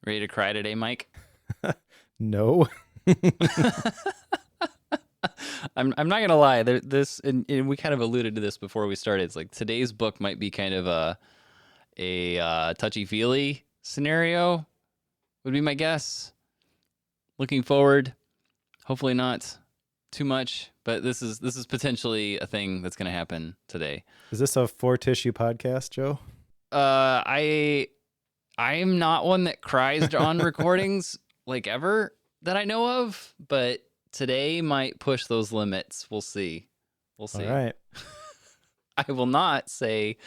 Ready to cry today, Mike? No. I'm not gonna lie. This and we kind of alluded to this before we started. It's like today's book might be kind of a touchy feely scenario. Would be my guess. Looking forward, hopefully not too much, but this is potentially a thing that's gonna happen today. Is this a four tissue podcast, Joe? I am not one that cries on recordings like ever that I know of, but today might push those limits. We'll see. We'll see. All right. I will not say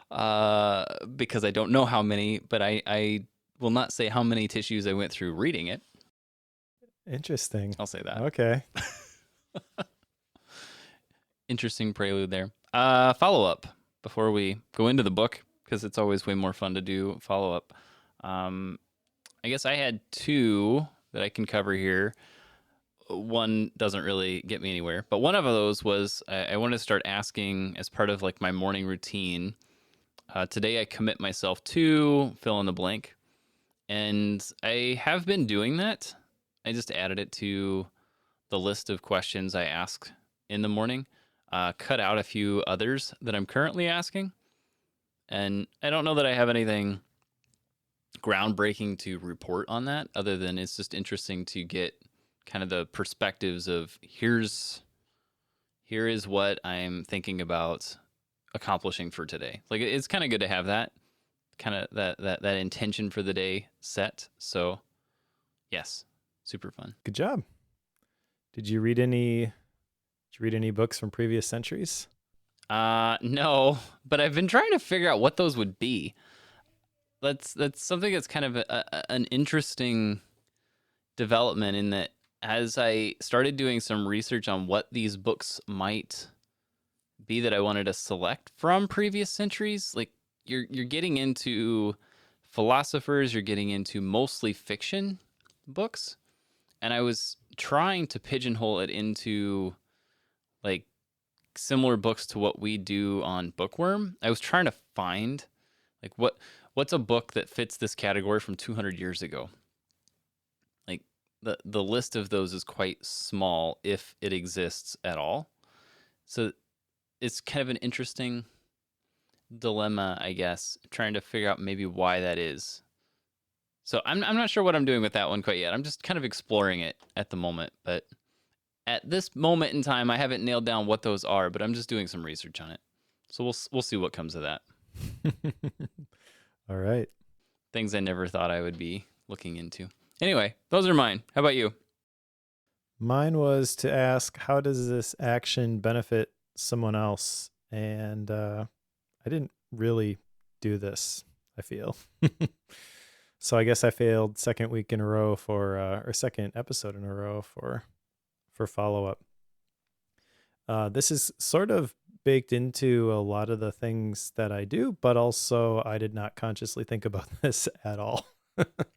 because I don't know how many, but I will not say how many tissues I went through reading it. Interesting. I'll say that. Okay. Interesting prelude there. Follow up before we go into the book, because it's always way more fun to do follow up. I guess I had two that I can cover here. One doesn't really get me anywhere, but one of those was I wanted to start asking as part of like my morning routine. Today I commit myself to fill in the blank, and I have been doing that. I just added it to the list of questions I ask in the morning, cut out a few others that I'm currently asking. And I don't know that I have anything groundbreaking to report on that, other than it's just interesting to get kind of the perspectives of here is what I'm thinking about accomplishing for today. Like it's kind of good to have that kind of that intention for the day set. So yes, super fun. Good job. Did you read any books from previous centuries? No, but I've been trying to figure out what those would be. That's something that's kind of an interesting development, in that as I started doing some research on what these books might be that I wanted to select from previous centuries, like you're getting into philosophers, you're getting into mostly fiction books, and I was trying to pigeonhole it into like similar books to what we do on Bookworm. I was trying to find like what's a book that fits this category from 200 years ago. Like the list of those is quite small, if it exists at all. So it's kind of an interesting dilemma, I guess, trying to figure out maybe why that is. So I'm not sure what I'm doing with that one quite yet. I'm just kind of exploring it at the moment, but at this moment in time, I haven't nailed down what those are, but I'm just doing some research on it. So we'll see what comes of that. All right. Things I never thought I would be looking into. Anyway, those are mine. How about you? Mine was to ask, how does this action benefit someone else? And I didn't really do this, I feel. So I guess I failed second week in a row or second episode in a row for follow-up. This is sort of baked into a lot of the things that I do, but also I did not consciously think about this at all.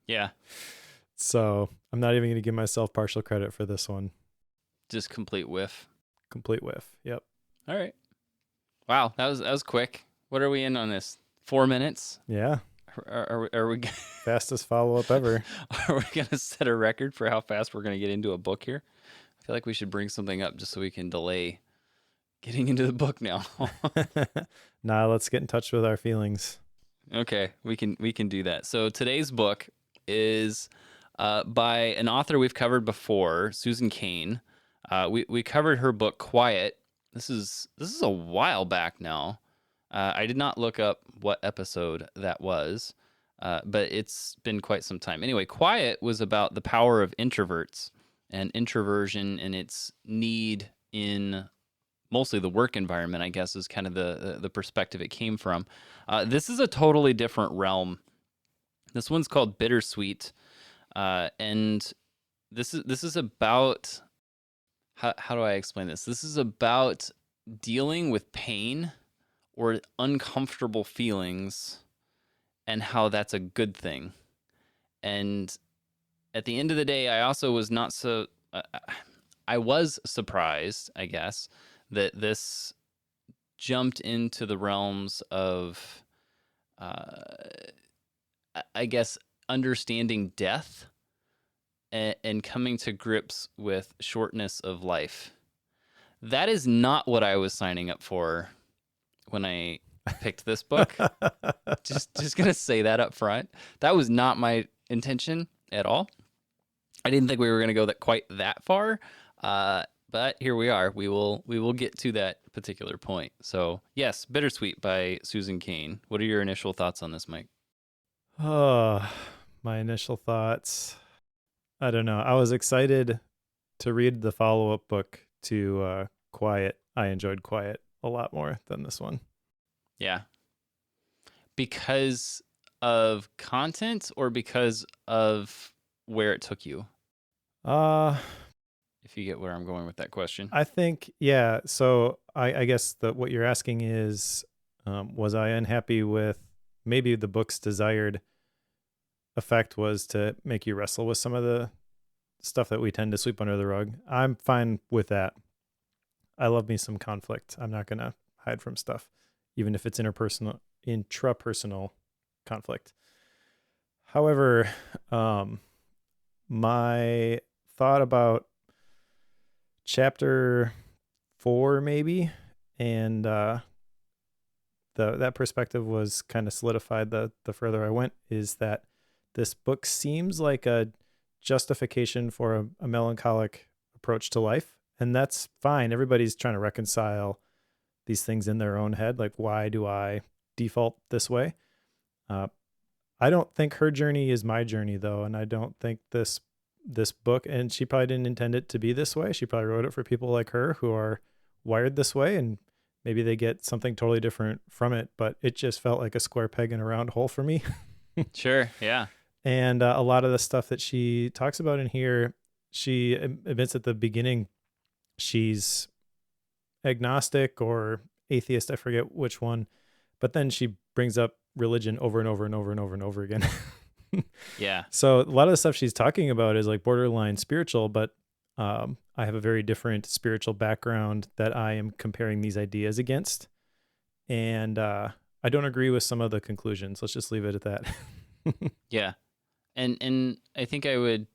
Yeah. So I'm not even going to give myself partial credit for this one. Just complete whiff. Complete whiff. Yep. All right. Wow, that was quick. What are we in on this? 4 minutes? Yeah. Are we Fastest follow-up ever. Are we going to set a record for how fast we're going to get into a book here? I feel like we should bring something up just so we can delay getting into the book now. Nah, let's get in touch with our feelings. Okay, we can do that. So today's book is by an author we've covered before, Susan Cain. We covered her book Quiet. This is a while back now. I did not look up what episode that was, but it's been quite some time. Anyway, Quiet was about the power of introverts and introversion and its need in mostly the work environment, I guess, is kind of the perspective it came from. This is a totally different realm. This one's called Bittersweet, and this is about how do I explain this? This is about dealing with pain or uncomfortable feelings and how that's a good thing. And at the end of the day, I also was not so... I was surprised, I guess, that this jumped into the realms of, I guess, understanding death and coming to grips with shortness of life. That is not what I was signing up for when I picked this book. just gonna say that up front. That was not my intention at all. I didn't think we were gonna go quite that far. But here we are. We will get to that particular point. So yes, Bittersweet by Susan Cain. What are your initial thoughts on this, Mike? Oh, my initial thoughts. I don't know. I was excited to read the follow-up book to Quiet. I enjoyed Quiet a lot more than this one. Yeah. Because of content or because of where it took you? If you get where I'm going with that question. I think, yeah. So I guess that what you're asking is, was I unhappy with maybe the book's desired effect was to make you wrestle with some of the stuff that we tend to sweep under the rug. I'm fine with that. I love me some conflict. I'm not going to hide from stuff, even if it's intrapersonal conflict. However, my thought about chapter 4 maybe, and that perspective was kind of solidified the further I went, is that this book seems like a justification for a melancholic approach to life, and that's fine. Everybody's trying to reconcile these things in their own head, like, why do I default this way? I don't think her journey is my journey, though, and I don't think this book, and she probably didn't intend it to be this way. She probably wrote it for people like her who are wired this way, and maybe they get something totally different from it, but it just felt like a square peg in a round hole for me. Sure, yeah. And a lot of the stuff that she talks about in here, she admits at the beginning she's agnostic or atheist, I forget which one, but then she brings up religion over and over and over and over and over again. Yeah. So a lot of the stuff she's talking about is like borderline spiritual, but I have a very different spiritual background that I am comparing these ideas against. And I don't agree with some of the conclusions. Let's just leave it at that. Yeah. And I think I would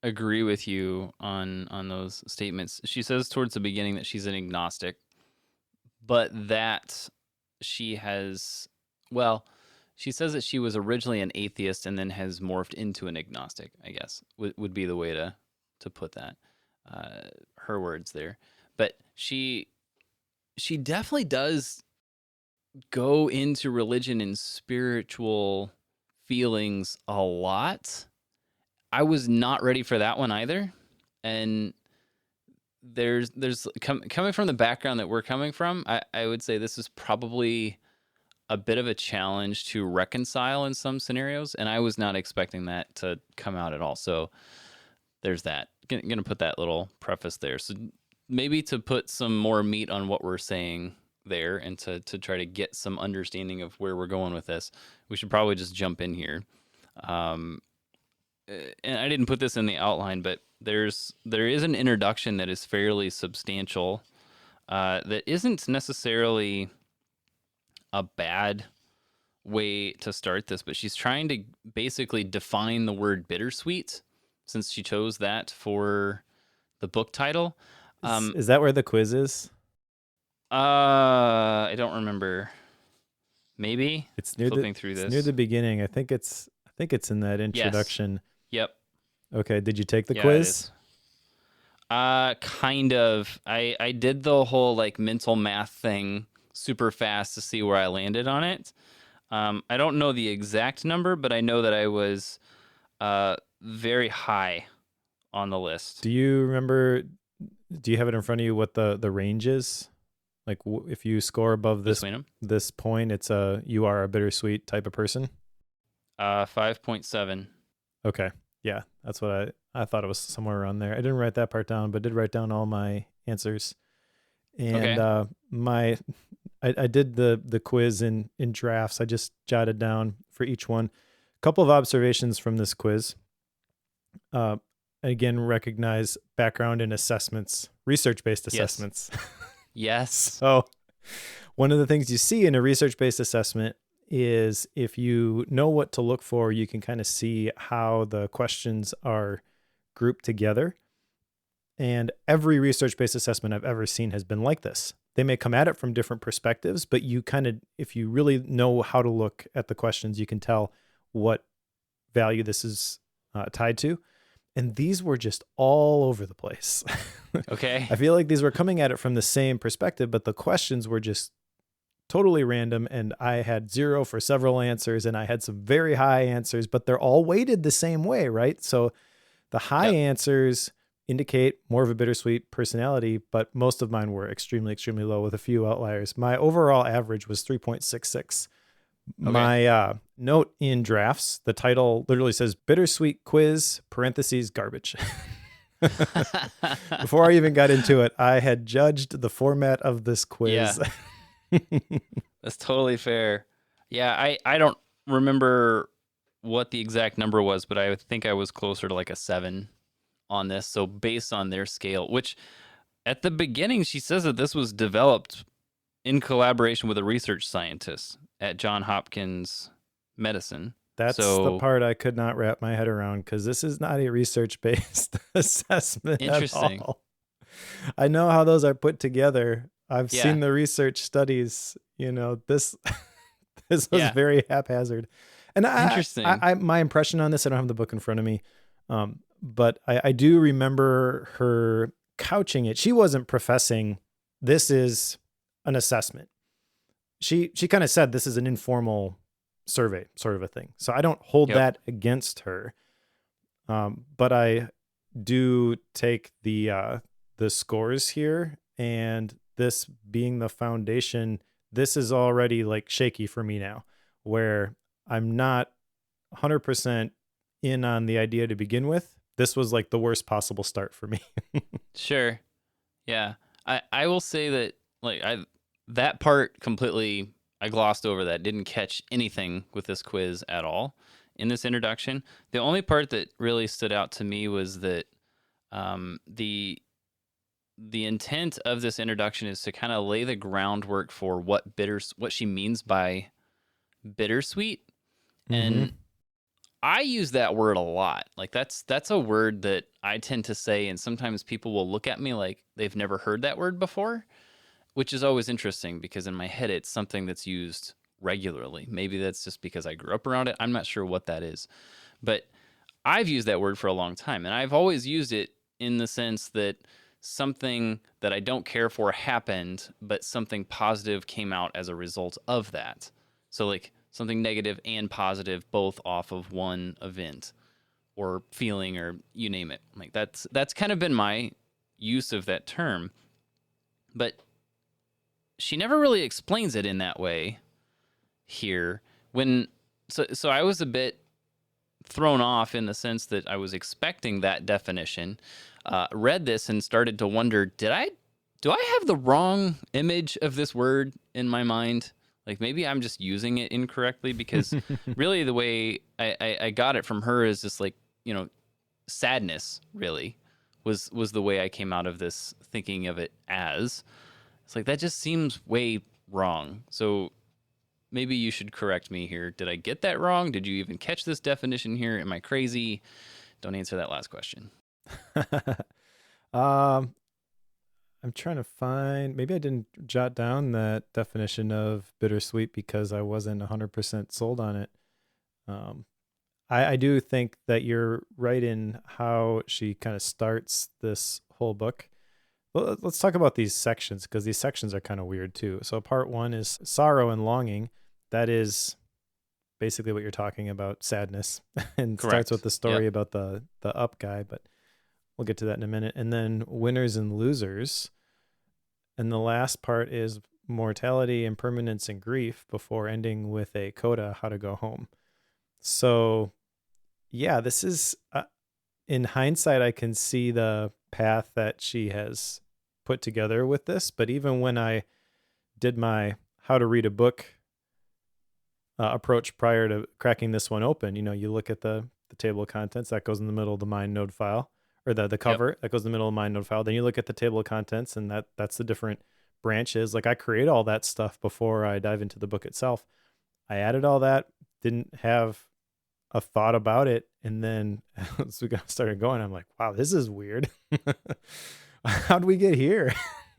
agree with you on those statements. She says towards the beginning that she's an agnostic, but that she has, well, she says that she was originally an atheist and then has morphed into an agnostic, I guess, would be the way to put that. Her words there. But she definitely does go into religion and spiritual feelings a lot. I was not ready for that one either. And there's coming from the background that we're coming from, I would say this is probably a bit of a challenge to reconcile in some scenarios, and I was not expecting that to come out at all. So there's that. Gonna put that little preface there. So maybe to put some more meat on what we're saying there and to try to get some understanding of where we're going with this, we should probably just jump in here. And I didn't put this in the outline, but there is an introduction that is fairly substantial, that isn't necessarily a bad way to start this, but she's trying to basically define the word bittersweet, since she chose that for the book title. Is that where the quiz is? I don't remember. Maybe it's near flipping through this. It's near the beginning. I think it's in that introduction. Yes. Yep. Okay. Did you take the quiz? Kind of. I did the whole like mental math thing super fast to see where I landed on it. I don't know the exact number, but I know that I was very high on the list. Do you remember? Do you have it in front of you what the range is? Like if you score above this point, it's you are a bittersweet type of person. 5.7. Okay, yeah, that's what I thought it was somewhere around there. I didn't write that part down, but did write down all my answers. And okay. I did the quiz in drafts. I just jotted down for each one a couple of observations from this quiz. Again, recognize background in assessments, research-based assessments. Yes. So one of the things you see in a research-based assessment is if you know what to look for, you can kind of see how the questions are grouped together. And every research-based assessment I've ever seen has been like this. They may come at it from different perspectives, but you kind of, if you really know how to look at the questions, you can tell what value this is tied to. And these were just all over the place. Okay. I feel like these were coming at it from the same perspective, but the questions were just totally random. And I had 0 for several answers, and I had some very high answers, but they're all weighted the same way, right? So the high answers indicate more of a bittersweet personality, but most of mine were extremely, extremely low with a few outliers. My overall average was 3.66. Okay. My note in drafts, the title literally says bittersweet quiz, parentheses, garbage. Before I even got into it, I had judged the format of this quiz. Yeah. That's totally fair. Yeah, I don't remember what the exact number was, but I think I was closer to like a 7 on this. So based on their scale, which at the beginning she says that this was developed in collaboration with a research scientist at Johns Hopkins Medicine. That's the part I could not wrap my head around, because this is not a research-based assessment at all. I know how those are put together. I've seen the research studies. This was very haphazard. And interesting. My impression on this, I don't have the book in front of me, but I do remember her couching it. She wasn't professing this is an assessment. She kind of said this is an informal survey sort of a thing. So I don't hold that against her. But I do take the scores here, and this being the foundation, this is already like shaky for me now, where I'm not 100% in on the idea to begin with. This was like the worst possible start for me. Sure. Yeah. I will say that like that part completely, I glossed over that, didn't catch anything with this quiz at all in this introduction. The only part that really stood out to me was that the intent of this introduction is to kind of lay the groundwork for what she means by bittersweet. Mm-hmm. And I use that word a lot. Like that's a word that I tend to say, and sometimes people will look at me like they've never heard that word before, which is always interesting because in my head it's something that's used regularly. Maybe that's just because I grew up around it. I'm not sure what that is. But I've used that word for a long time, and I've always used it in the sense that something that I don't care for happened, but something positive came out as a result of that. So like something negative and positive both off of one event or feeling, or you name it. Like that's kind of been my use of that term. But she never really explains it in that way here. So I was a bit thrown off in the sense that I was expecting that definition, read this and started to wonder, do I have the wrong image of this word in my mind? Like maybe I'm just using it incorrectly, because really the way I got it from her is just like, sadness really was the way I came out of this thinking of it as. It's like, that just seems way wrong. So maybe you should correct me here. Did I get that wrong? Did you even catch this definition here? Am I crazy? Don't answer that last question. I'm trying to find, maybe I didn't jot down that definition of bittersweet because I wasn't 100% sold on it. I do think that you're right in how she kind of starts this whole book. Well, let's talk about these sections, because these sections are kind of weird too. So part 1 is sorrow and longing. That is basically what you're talking about, sadness, and Correct. Starts with the story about the up guy, but we'll get to that in a minute. And then winners and losers. And the last part is mortality, impermanence, and grief, before ending with a coda, how to go home. So yeah, this is, in hindsight, I can see the path that she has put together with this. But even when I did my how to read a book approach prior to cracking this one open, you look at the table of contents that goes in the middle of the MindNode file, or the cover that goes in the middle of the MindNode file. Then you look at the table of contents, and that's the different branches. Like I create all that stuff before I dive into the book itself. I added all that, didn't have a thought about it, and then as we got started going, I'm like, wow, this is weird. How'd we get here?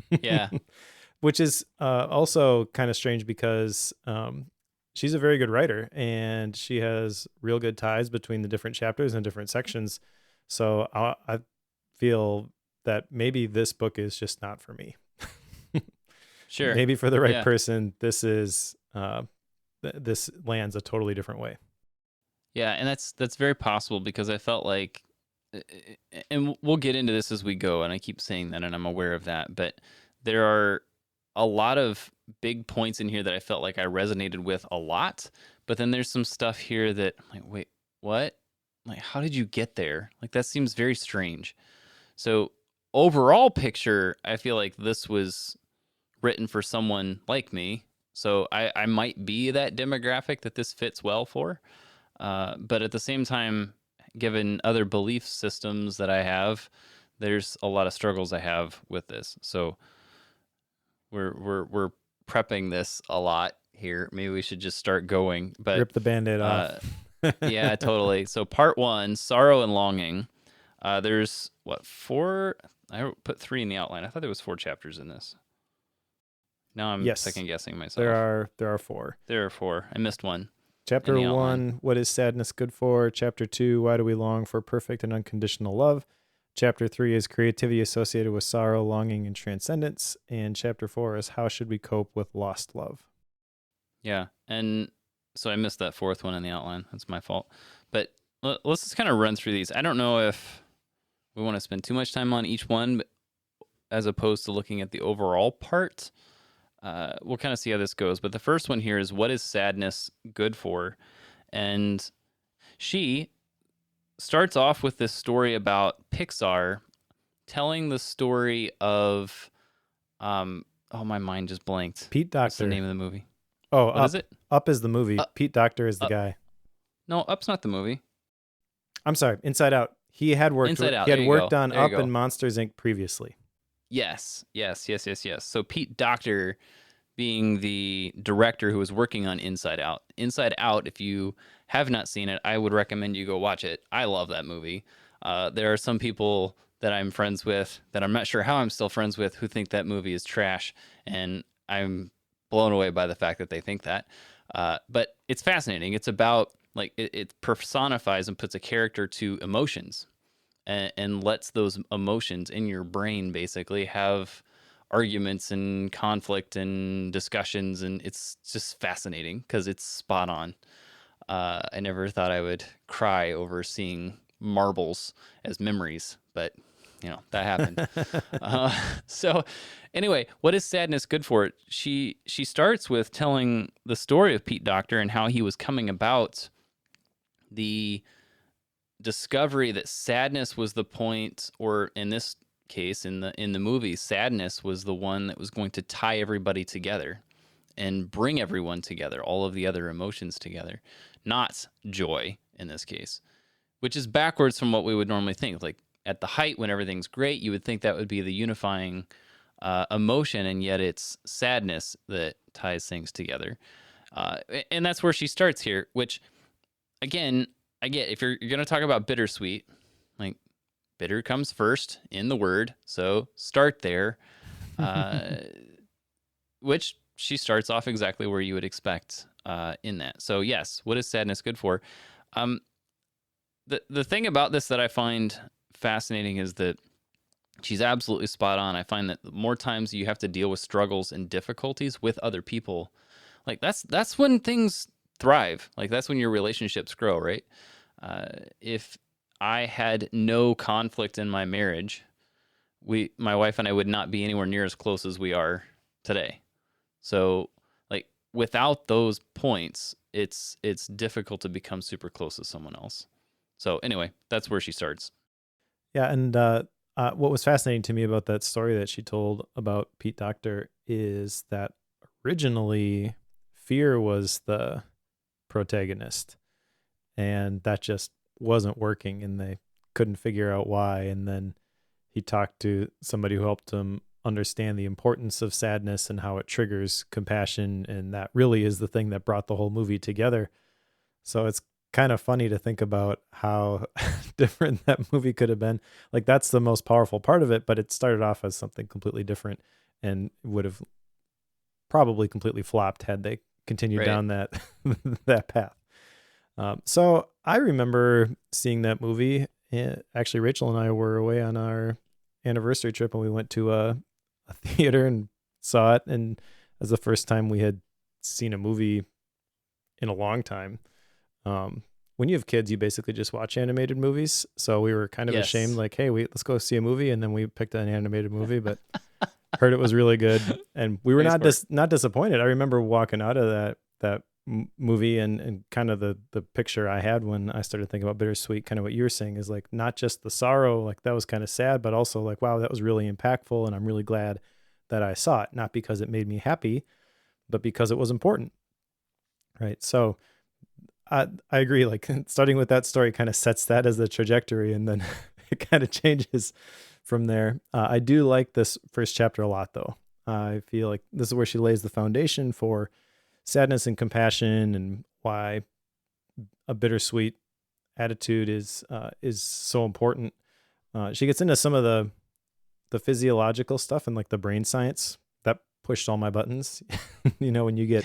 Yeah. Which is also kind of strange because she's a very good writer and she has real good ties between the different chapters and different sections. So I feel that maybe this book is just not for me. Sure. Maybe for the right Yeah. person, this is this lands a totally different way. Yeah, and that's very possible because I felt like, and we'll get into this as we go, and I keep saying that, and I'm aware of that, but there are a lot of big points in here that I felt like I resonated with a lot, but then there's some stuff here that I'm like, wait, what? Like, how did you get there? Like, that seems very strange. So, overall picture, I feel like this was written for someone like me. So I might be that demographic that this fits well for. But at the same time, given other belief systems that I have, there's a lot of struggles I have with this. So we're prepping this a lot here. Maybe we should just start going. But Rip the Band-Aid off. yeah, totally. So part 1, sorrow and longing. There's what, 4? I put 3 in the outline. I thought there was 4 chapters in this. Now I'm Yes. second guessing myself. There are 4. There are 4. I missed one. Chapter 1, what is sadness good for? Chapter 2, why do we long for perfect and unconditional love? Chapter 3 is creativity associated with sorrow, longing, and transcendence. And chapter 4 is how should we cope with lost love? Yeah, and so I missed that 4th one in the outline. That's my fault. But let's just kind of run through these. I don't know if we want to spend too much time on each one, but as opposed to looking at the overall part. We'll kind of see how this goes. But the first one here is, what is sadness good for? And she starts off with this story about Pixar telling the story of, oh, my mind just blanked. Pete Docter. What's the name of the movie? Oh, what Up. Is it? Up is the movie. Pete Docter is the guy. No, Up's not the movie. I'm sorry, Inside Out. He had worked. Inside Out. He had worked go. on There you Up go. and Monsters Inc. previously. Yes. So Pete Docter being the director who was working on Inside Out. Inside Out, if you have not seen it, I would recommend you go watch it. I love that movie. There are some people that I'm friends with that I'm not sure how I'm still friends with who think that movie is trash, and I'm blown away by the fact that they think that. But it's fascinating. It's about, like, it personifies and puts a character to emotions, and lets those emotions in your brain basically have arguments and conflict and discussions, and it's just fascinating because it's spot on. I never thought I would cry over seeing marbles as memories, but that happened. So anyway, what is sadness good for? She starts with telling the story of Pete Docter and how he was coming about the discovery that sadness was the point, or in this case, in the movie, sadness was the one that was going to tie everybody together and bring everyone together, all of the other emotions together, not joy in this case, which is backwards from what we would normally think. Like, at the height, when everything's great, you would think that would be the unifying emotion, and yet it's sadness that ties things together. And that's where she starts here, which, again, I get, if you're going to talk about bittersweet, like, bitter comes first in the word, so start there, which she starts off exactly where you would expect in that. So yes, what is sadness good for? The thing about this that I find fascinating is that she's absolutely spot on. I find that the more times you have to deal with struggles and difficulties with other people, like, that's when things thrive. Like, that's when your relationships grow, right? If I had no conflict in my marriage, my wife and I would not be anywhere near as close as we are today. So, like, without those points, it's difficult to become super close with someone else. So anyway, that's where she starts. Yeah, and what was fascinating to me about that story that she told about Pete Docter is that originally fear was the protagonist, and that just wasn't working, and they couldn't figure out why. And then he talked to somebody who helped him understand the importance of sadness and how it triggers compassion. And that really is the thing that brought the whole movie together. So it's kind of funny to think about how different that movie could have been. Like, that's the most powerful part of it, but it started off as something completely different and would have probably completely flopped had they continued Right. down that that path. So I remember seeing that movie. Actually, Rachel and I were away on our anniversary trip, and we went to a theater and saw it. And it was the first time we had seen a movie in a long time. When you have kids, you basically just watch animated movies. So we were kind of ashamed, like, hey, let's go see a movie. And then we picked an animated movie, but heard it was really good. And we were not disappointed. I remember walking out of that movie and kind of the picture I had when I started thinking about Bittersweet, kind of what you were saying is like, not just the sorrow, like that was kind of sad, but also like, wow, that was really impactful. And I'm really glad that I saw it, not because it made me happy, but because it was important. Right. So I agree. Like, starting with that story kind of sets that as the trajectory, and then it kind of changes from there. I do like this first chapter a lot, though. I feel like this is where she lays the foundation for sadness and compassion, and why a bittersweet attitude is so important. She gets into some of the physiological stuff and like the brain science that pushed all my buttons. You know, when you get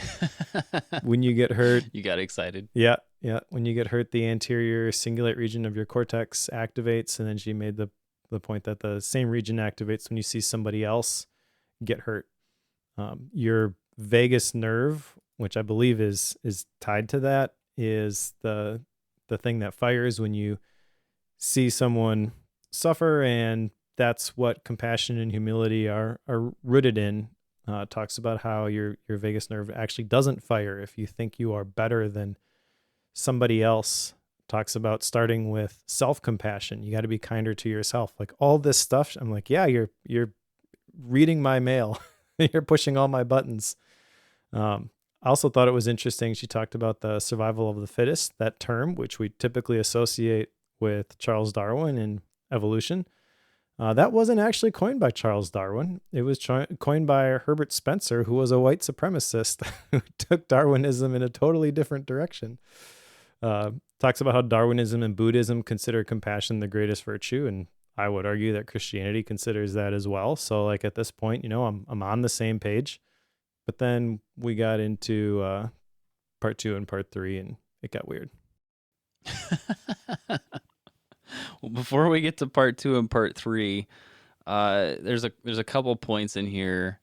hurt, You got excited. Yeah. When you get hurt, the anterior cingulate region of your cortex activates, and then she made the point that the same region activates when you see somebody else get hurt. Your vagus nerve, which I believe is tied to that, is the thing that fires when you see someone suffer, and that's what compassion and humility are rooted in. Talks about how your vagus nerve actually doesn't fire if you think you are better than somebody else. Talks about starting with self-compassion. You got to be kinder to yourself. Like, all this stuff, I'm like, yeah, you're reading my mail. You're pushing all my buttons. I also thought it was interesting. She talked about the survival of the fittest, that term, which we typically associate with Charles Darwin and evolution. That wasn't actually coined by Charles Darwin. It was coined by Herbert Spencer, who was a white supremacist who took Darwinism in a totally different direction. Talks about how Darwinism and Buddhism consider compassion the greatest virtue, and I would argue that Christianity considers that as well. So, like, at this point, you know, I'm on the same page. But then we got into part 2 and part 3, and it got weird. Well, before we get to part 2 and part 3, there's a couple points in here.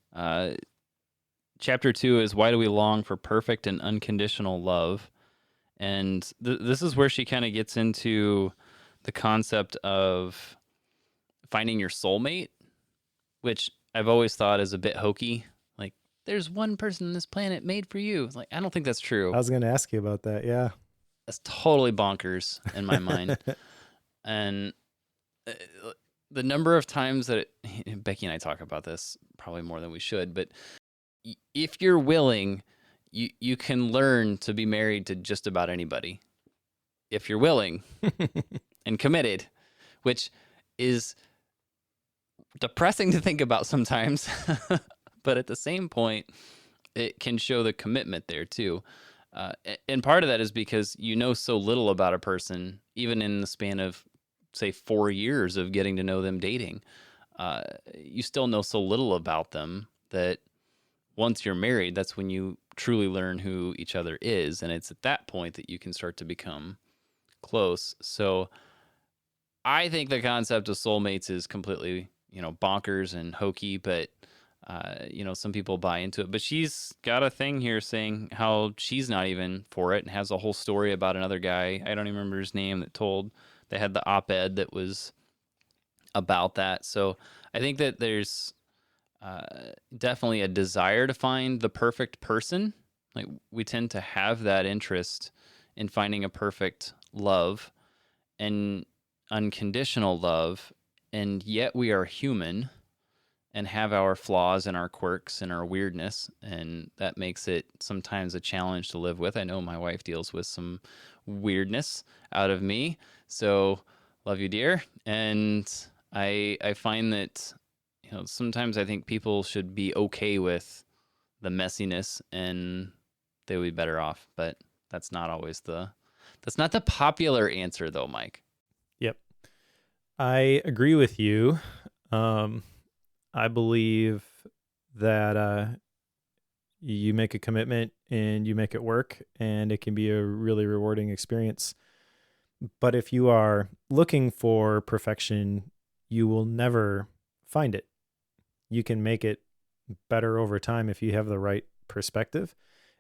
Chapter 2 is why do we long for perfect and unconditional love? And this is where she kind of gets into the concept of finding your soulmate, which I've always thought is a bit hokey. Like, there's one person on this planet made for you. It's like, I don't think that's true. I was going to ask you about that. Yeah. That's totally bonkers in my mind. And the number of times that Becky and I talk about this probably more than we should, but if you're willing, you can learn to be married to just about anybody. If you're willing and committed, which is depressing to think about sometimes, but at the same point, it can show the commitment there too. And part of that is because you know so little about a person, even in the span of, say, 4 years of getting to know them dating. You still know so little about them that once you're married, that's when you truly learn who each other is. And it's at that point that you can start to become close. So I think the concept of soulmates is completely, bonkers and hokey, but some people buy into it. But she's got a thing here saying how she's not even for it, and has a whole story about another guy, I don't even remember his name, they had the op-ed that was about that. So I think that there's definitely a desire to find the perfect person. Like, we tend to have that interest in finding a perfect love and unconditional love, and yet we are human and have our flaws and our quirks and our weirdness, and that makes it sometimes a challenge to live with. I know my wife deals with some weirdness out of me, so love you, dear. And I find that sometimes I think people should be okay with the messiness and they would be better off, but that's not always that's not the popular answer though, Mike. Yep. I agree with you. I believe that you make a commitment and you make it work, and it can be a really rewarding experience. But if you are looking for perfection, you will never find it. You can make it better over time if you have the right perspective.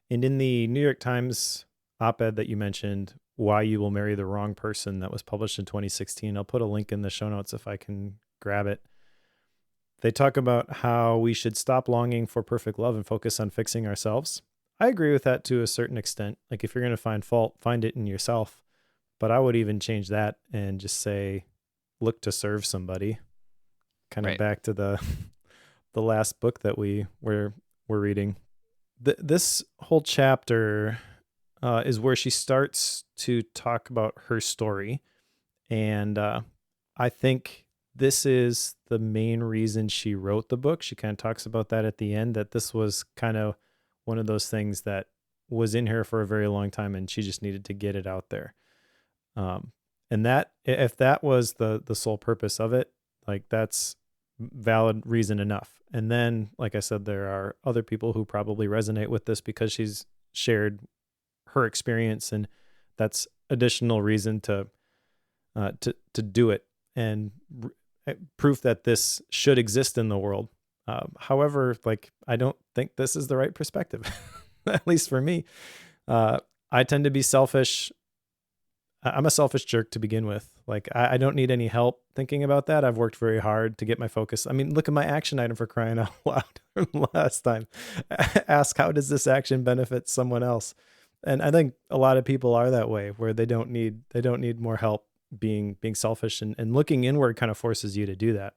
And in the New York Times op-ed that you mentioned, Why You Will Marry the Wrong Person, that was published in 2016, I'll put a link in the show notes if I can grab it. They talk about how we should stop longing for perfect love and focus on fixing ourselves. I agree with that to a certain extent. Like, if you're going to find fault, find it in yourself. But I would even change that and just say, look to serve somebody. Kind of Right. back to the last book that we're reading. This whole chapter is where she starts to talk about her story. And I think this is the main reason she wrote the book. She kind of talks about that at the end, that this was kind of one of those things that was in her for a very long time and she just needed to get it out there. And that, if that was the sole purpose of it, like, that's valid reason enough. And then, like I said, there are other people who probably resonate with this because she's shared her experience, and that's additional reason to do it, and proof that this should exist in the world. However, like, I don't think this is the right perspective, at least for me. I tend to be selfish. I'm a selfish jerk to begin with. Like, I don't need any help thinking about that. I've worked very hard to get my focus. I mean, look at my action item, for crying out loud. Last time, ask, how does this action benefit someone else? And I think a lot of people are that way, where they don't need more help. Being selfish and looking inward kind of forces you to do that.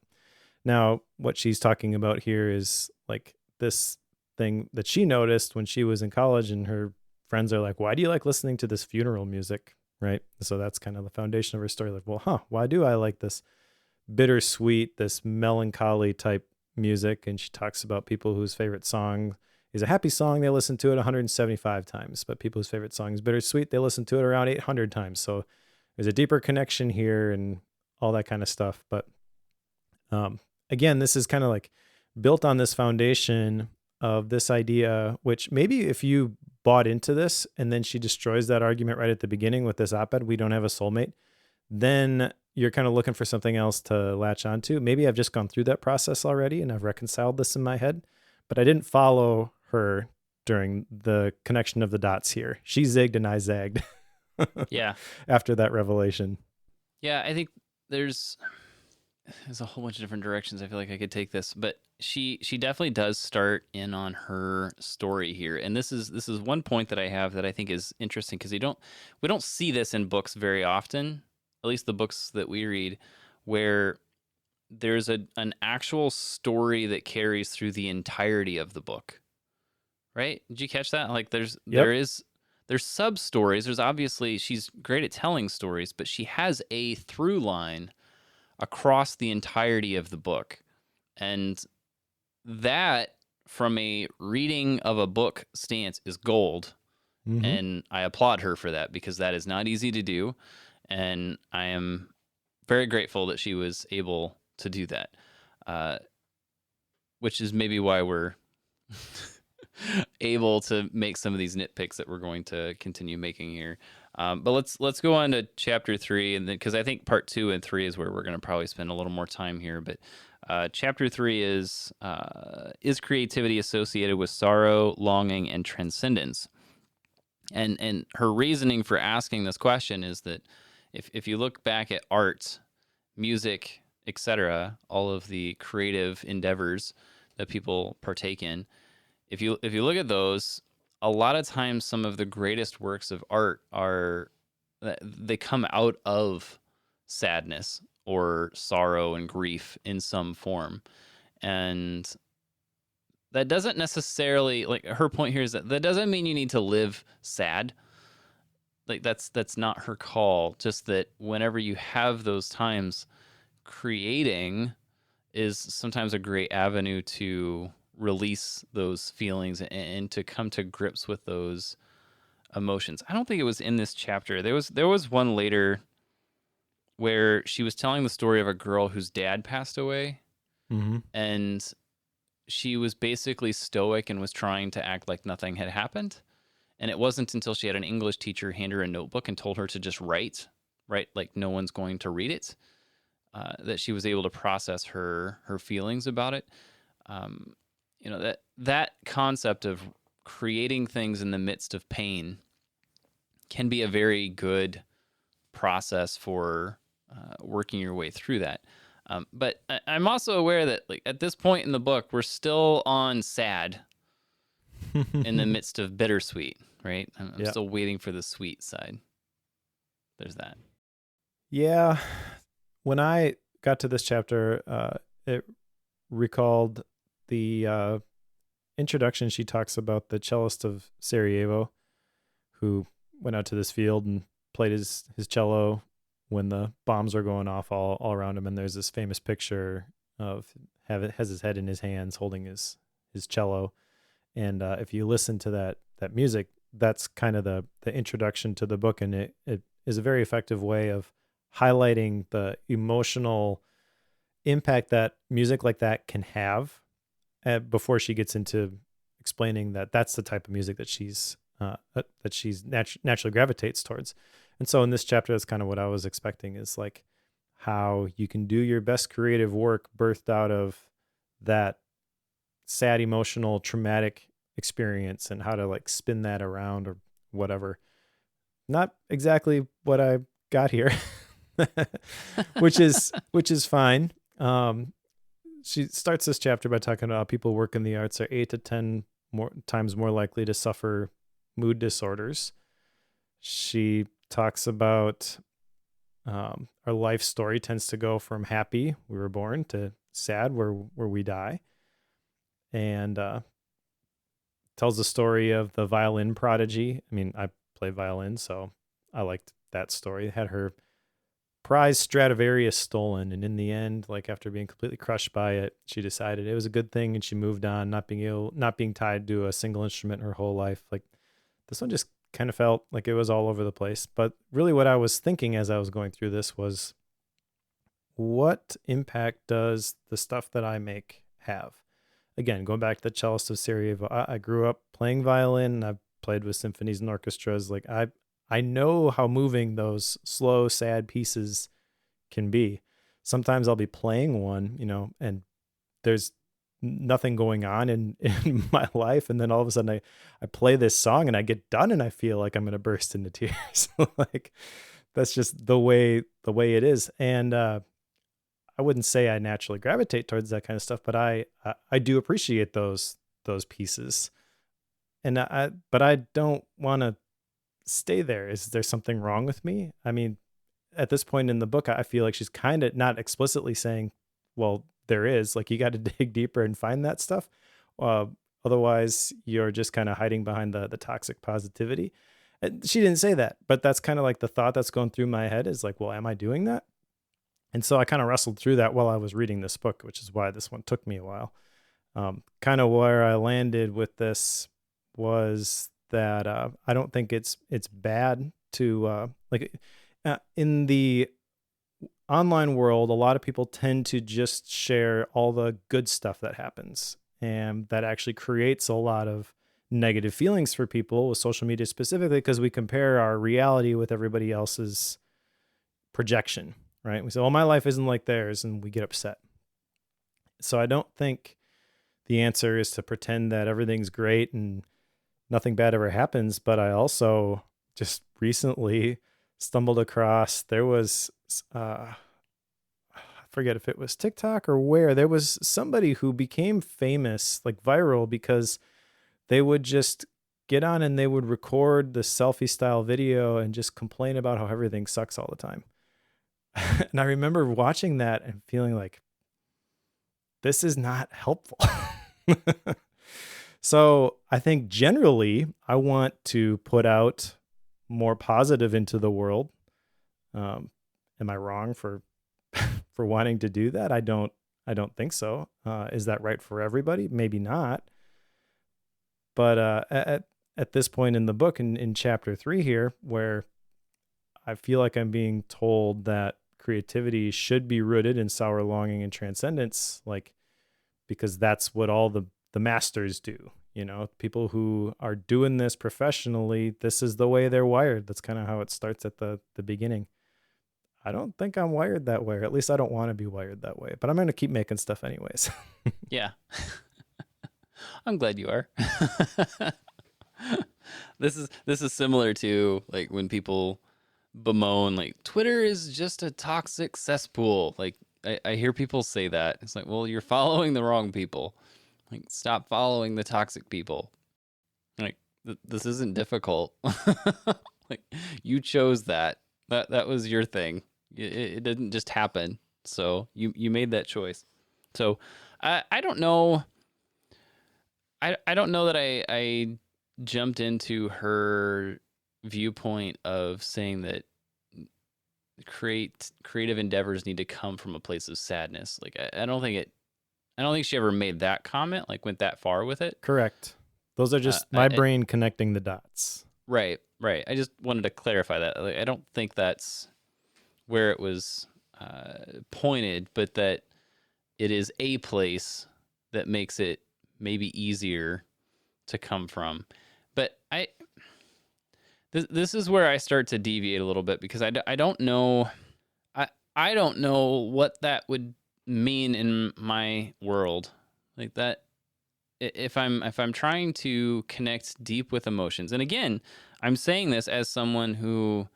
Now, what she's talking about here is like this thing that she noticed when she was in college, and her friends are like, why do you like listening to this funeral music? Right. So that's kind of the foundation of her story. Like, well, why do I like this bittersweet, this melancholy type music? And she talks about people whose favorite song is a happy song. They listen to it 175 times, but people whose favorite song is bittersweet, they listen to it around 800 times. So there's a deeper connection here and all that kind of stuff. But again, this is kind of like built on this foundation of this idea, which maybe if you bought into this and then she destroys that argument right at the beginning with this op-ed, we don't have a soulmate, then you're kind of looking for something else to latch onto. Maybe I've just gone through that process already and I've reconciled this in my head, but I didn't follow her during the connection of the dots here. She zigged and I zagged. Yeah. After that revelation. Yeah, I think there's a whole bunch of different directions I feel like I could take this, but she definitely does start in on her story here. And this is one point that I have that I think is interesting, because we don't see this in books very often, at least the books that we read, where there's an actual story that carries through the entirety of the book. Right? Did you catch that? Like, there's sub stories. There's obviously, she's great at telling stories, but she has a through line across the entirety of the book. And that, from a reading of a book stance, is gold. Mm-hmm. And I applaud her for that, because that is not easy to do. And I am very grateful that she was able to do that. Which is maybe why we're able to make some of these nitpicks that we're going to continue making here. But let's go on to chapter 3, and then, because I think part 2 and 3 is where we're going to probably spend a little more time here. But chapter 3 is creativity associated with sorrow, longing, and transcendence? And her reasoning for asking this question is that if you look back at art, music, etc., all of the creative endeavors that people partake in, if you look at those, a lot of times some of the greatest works of art they come out of sadness or sorrow and grief in some form. And that doesn't necessarily, like, her point here is that doesn't mean you need to live sad. Like, that's not her call. Just that whenever you have those times, creating is sometimes a great avenue to release those feelings and to come to grips with those emotions. I don't think it was in this chapter. There was one later where she was telling the story of a girl whose dad passed away, Mm-hmm. and she was basically stoic and was trying to act like nothing had happened. And it wasn't until she had an English teacher hand her a notebook and told her to just write like no one's going to read it, that she was able to process her feelings about it. Um, that concept of creating things in the midst of pain can be a very good process for working your way through that. But I'm also aware that like at this point in the book, we're still on sad in the midst of bittersweet, right? I'm Yeah. still waiting for the sweet side. There's that. Yeah. When I got to this chapter, it recalled the introduction. She talks about the cellist of Sarajevo who went out to this field and played his cello when the bombs were going off all around him. And there's this famous picture of has his head in his hands holding his cello. And if you listen to that music, that's kind of the introduction to the book. And it is a very effective way of highlighting the emotional impact that music like that can have before she gets into explaining that that's the type of music that she's naturally gravitates towards. And so in this chapter, that's kind of what I was expecting, is like how you can do your best creative work birthed out of that sad, emotional, traumatic experience, and how to like spin that around or whatever. Not exactly what I got here, which is fine. She starts this chapter by talking about how people work in the arts are 8 to 10 times more likely to suffer mood disorders. She talks about our life story tends to go from happy, we were born, to sad, where we die, and tells the story of the violin prodigy. I mean, I play violin, so I liked that story. Had her prize Stradivarius stolen, and in the end, like after being completely crushed by it, she decided it was a good thing, and she moved on, not being tied to a single instrument her whole life. Like this one just kind of felt like it was all over the place. But really what I was thinking as I was going through this was, what impact does the stuff that I make have? Again, going back to the cellist of Sarajevo, I grew up playing violin. I've played with symphonies and orchestras. Like I know how moving those slow, sad pieces can be. Sometimes I'll be playing one, and there's nothing going on in my life. And then all of a sudden I play this song and I get done and I feel like I'm going to burst into tears. Like that's just the way it is. And, I wouldn't say I naturally gravitate towards that kind of stuff, but I do appreciate those pieces. And but I don't want to stay there. Is there something wrong with me? I mean, at this point in the book, I feel like she's kind of not explicitly saying, well, there is, like, you got to dig deeper and find that stuff. Otherwise you're just kind of hiding behind the toxic positivity. And she didn't say that, but that's kind of like the thought that's going through my head, is like, well, am I doing that? And so I kind of wrestled through that while I was reading this book, which is why this one took me a while. Kind of where I landed with this was that I don't think it's bad to in the online world, a lot of people tend to just share all the good stuff that happens, and that actually creates a lot of negative feelings for people with social media specifically, because we compare our reality with everybody else's projection. Right? We say, well, my life isn't like theirs, and we get upset. So I don't think the answer is to pretend that everything's great and nothing bad ever happens. But I also just recently stumbled across, there was, I forget if it was TikTok or where, there was somebody who became famous, like viral, because they would just get on and they would record the selfie style video and just complain about how everything sucks all the time. And I remember watching that and feeling like, this is not helpful. So I think generally I want to put out more positive into the world. Am I wrong for wanting to do that? I don't I don't think so. Is that right for everybody? Maybe not. But at this point in the book, in chapter 3 here, where I feel like I'm being told that creativity should be rooted in sour longing and transcendence, like, because that's what all the masters do. You know, people who are doing this professionally, this is the way they're wired. That's kind of how it starts at the beginning. I don't think I'm wired that way, or at least I don't want to be wired that way, but I'm going to keep making stuff anyways. Yeah. I'm glad you are. This is similar to like when people bemoan like Twitter is just a toxic cesspool. Like I hear people say that. It's like, well, you're following the wrong people. Like, stop following the toxic people. Like, this isn't difficult. Like, you chose that. That was your thing. It didn't just happen. So you made that choice. So I don't know. I don't know that I jumped into her viewpoint of saying that creative endeavors need to come from a place of sadness. Like I don't think she ever made that comment, like went that far with it. Correct. Those are just my brain connecting the dots. Right. I just wanted to clarify that. Like, I don't think that's where it was pointed, but that it is a place that makes it maybe easier to come from. But this is where I start to deviate a little bit, because I don't know. I don't know what that would mean in my world, like that. If I'm trying to connect deep with emotions, and again, I'm saying this as someone who,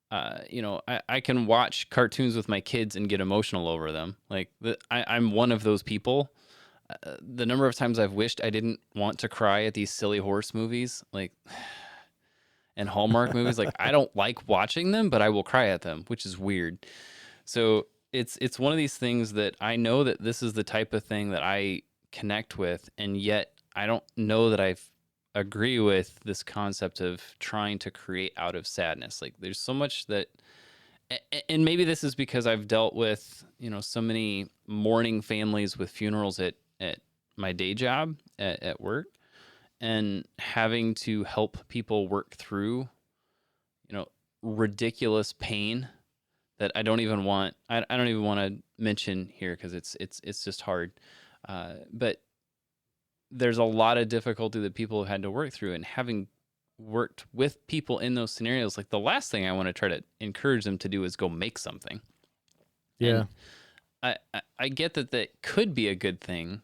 I can watch cartoons with my kids and get emotional over them. Like I'm one of those people. The number of times I've wished I didn't want to cry at these silly horse movies, like, and Hallmark movies. Like, I don't like watching them, but I will cry at them, which is weird. So it's one of these things that I know that this is the type of thing that I connect with, and yet I don't know that I agree with this concept of trying to create out of sadness. Like, there's so much that, and maybe this is because I've dealt with, so many mourning families with funerals at my day job at work, and having to help people work through, ridiculous pain that I don't even want to mention here, because it's just hard. But there's a lot of difficulty that people have had to work through, and having worked with people in those scenarios, like, the last thing I want to try to encourage them to do is go make something. Yeah. And I get that could be a good thing,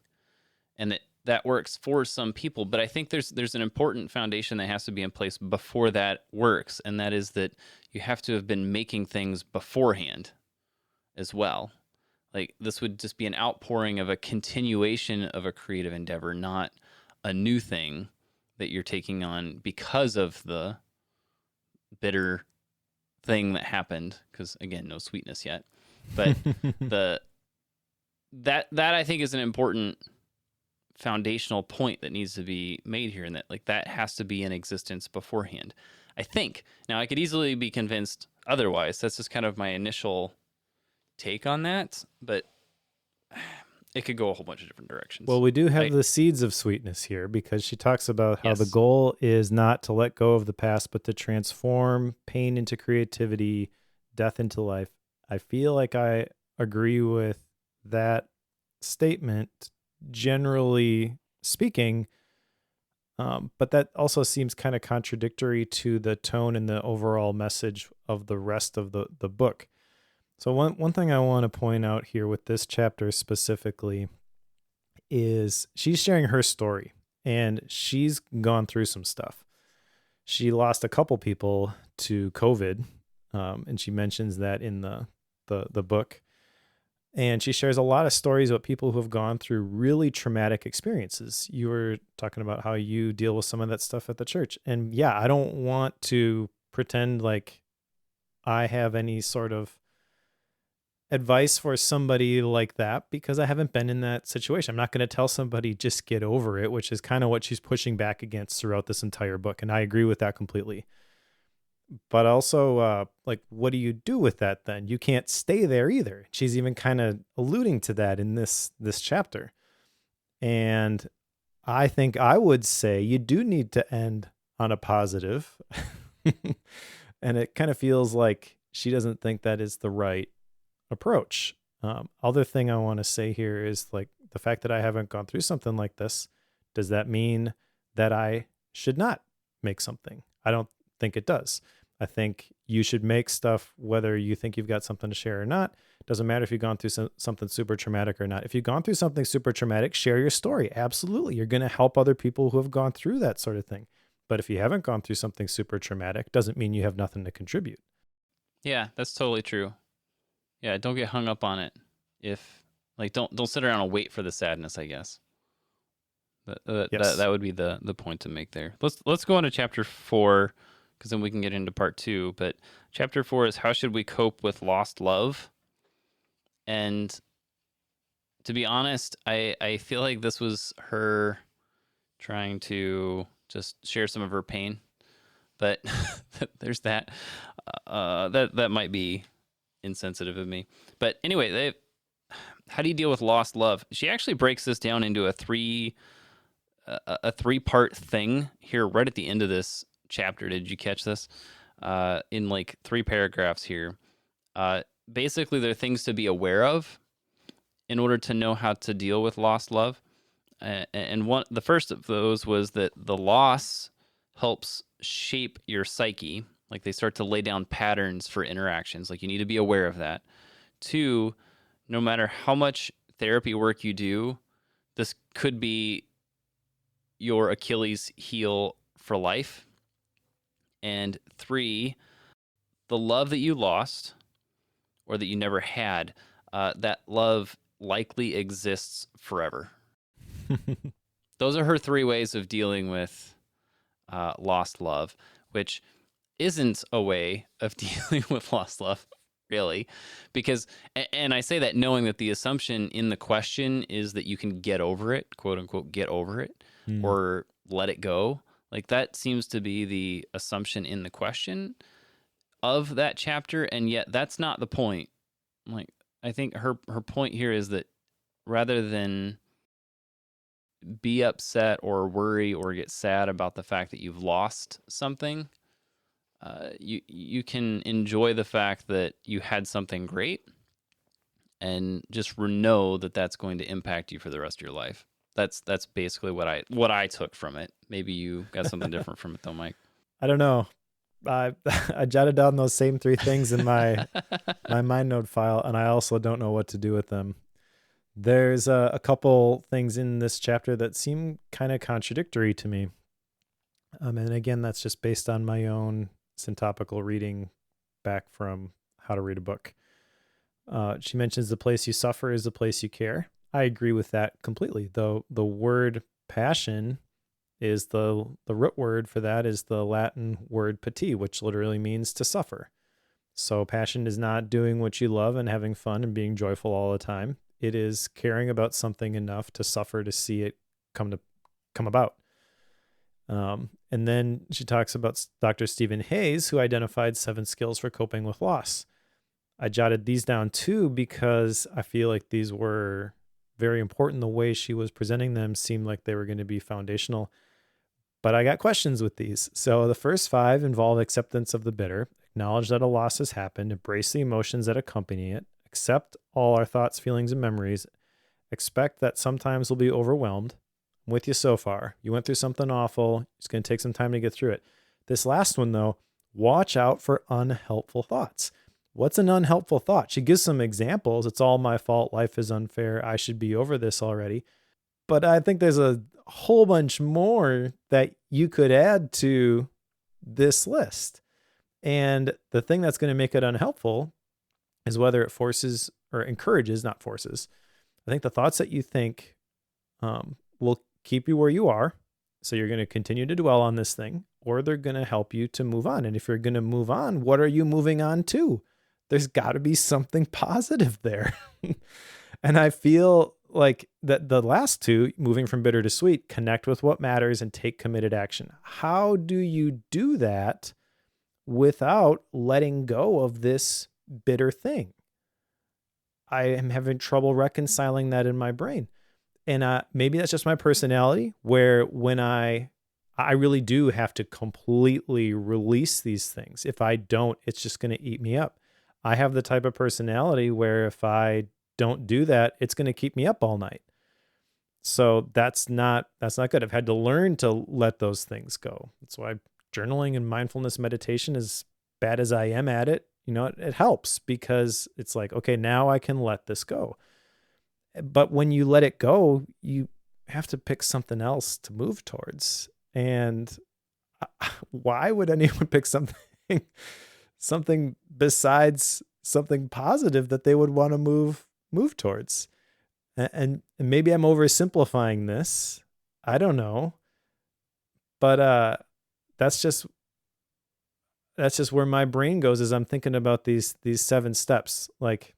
and that works for some people, but I think there's an important foundation that has to be in place before that works, and that is that you have to have been making things beforehand as well. Like, this would just be an outpouring of a continuation of a creative endeavor, not a new thing that you're taking on because of the bitter thing that happened. Because, again, no sweetness yet. But that I think is an important foundational point that needs to be made here, and that has to be in existence beforehand, I think. Now, I could easily be convinced otherwise. That's just kind of my initial take on that, but it could go a whole bunch of different directions. Well, we do have the seeds of sweetness here, because she talks about how the goal is not to let go of the past, but to transform pain into creativity, death into life. I feel like I agree with that statement, generally speaking, but that also seems kind of contradictory to the tone and the overall message of the rest of the book. So one thing I want to point out here with this chapter specifically is she's sharing her story, and she's gone through some stuff. She lost a couple people to COVID, and she mentions that in the book. And she shares a lot of stories about people who have gone through really traumatic experiences. You were talking about how you deal with some of that stuff at the church. And yeah, I don't want to pretend like I have any sort of advice for somebody like that, because I haven't been in that situation. I'm not going to tell somebody just get over it, which is kind of what she's pushing back against throughout this entire book. And I agree with that completely. but also, like, what do you do with that then? You can't stay there either. She's even kind of alluding to that in this chapter. And I think I would say you do need to end on a positive. And it kind of feels like she doesn't think that is the right approach. Other thing I want to say here is, like, the fact that I haven't gone through something like this, does that mean that I should not make something? I don't think it does. I think you should make stuff whether you think you've got something to share or not. Doesn't matter if you've gone through something super traumatic or not. If you've gone through something super traumatic, share your story. Absolutely. You're going to help other people who have gone through that sort of thing. But if you haven't gone through something super traumatic, doesn't mean you have nothing to contribute. Yeah, that's totally true. Yeah, don't get hung up on it. If like don't sit around and wait for the sadness, I guess. Yes. That would be the point to make there. Let's go on to chapter 4, because then we can get into part 2. But chapter 4 is how should we cope with lost love? And to be honest, I feel like this was her trying to just share some of her pain. But there's that. That might be insensitive of me. But anyway, how do you deal with lost love? She actually breaks this down into a three-part thing here right at the end of this chapter. Did you catch this? In like 3 paragraphs here. Basically, there are things to be aware of in order to know how to deal with lost love. And the first of those was that the loss helps shape your psyche. Like, they start to lay down patterns for interactions. Like, you need to be aware of that. 2, no matter how much therapy work you do, this could be your Achilles heel for life. And 3, the love that you lost or that you never had, that love likely exists forever. Those are her 3 ways of dealing with lost love, which isn't a way of dealing with lost love, really, because, and I say that knowing that the assumption in the question is that you can get over it, quote unquote, get over it, or let it go. Like, that seems to be the assumption in the question of that chapter, and yet that's not the point. Like, I think her point here is that rather than be upset or worry or get sad about the fact that you've lost something, you can enjoy the fact that you had something great, and just know that that's going to impact you for the rest of your life. That's basically what I took from it. Maybe you got something different from it though, Mike. I don't know. I jotted down those same 3 things in my MindNote file, and I also don't know what to do with them. There's a couple things in this chapter that seem kind of contradictory to me. And again, that's just based on my own syntopical reading back from How to Read a Book. She mentions the place you suffer is the place you care. I agree with that completely. Though the word passion is the root word for that is the Latin word pati, which literally means to suffer. So passion is not doing what you love and having fun and being joyful all the time. It is caring about something enough to suffer to see it come about. And then she talks about Dr. Stephen Hayes, who identified 7 skills for coping with loss. I jotted these down too because I feel like these were very important. The way she was presenting them seemed like they were going to be foundational. But I got questions with these. So the first 5 involve acceptance of the bitter, acknowledge that a loss has happened, embrace the emotions that accompany it, accept all our thoughts, feelings, and memories, expect that sometimes we'll be overwhelmed. I'm with you so far. You went through something awful. It's going to take some time to get through it. This last one, though, watch out for unhelpful thoughts. What's an unhelpful thought? She gives some examples. It's all my fault. Life is unfair. I should be over this already. But I think there's a whole bunch more that you could add to this list. And the thing that's going to make it unhelpful is whether it forces or encourages, not forces. I think the thoughts that you think will keep you where you are. So you're going to continue to dwell on this thing, or they're going to help you to move on. And if you're going to move on, what are you moving on to? There's got to be something positive there. And I feel like that the last 2, moving from bitter to sweet, connect with what matters and take committed action. How do you do that without letting go of this bitter thing. I am having trouble reconciling that in my brain. And maybe that's just my personality, where when I really do have to completely release these things. If I don't, it's just going to eat me up. I have the type of personality where if I don't do that, it's going to keep me up all night. So that's not good. I've had to learn to let those things go. That's why journaling and mindfulness meditation, as bad as I am at it, it helps, because it's like, okay, now I can let this go. But when you let it go, you have to pick something else to move towards. And why would anyone pick something besides something positive that they would want to move towards? And maybe I'm oversimplifying this. I don't know. But that's just where my brain goes as I'm thinking about these 7 steps. Like,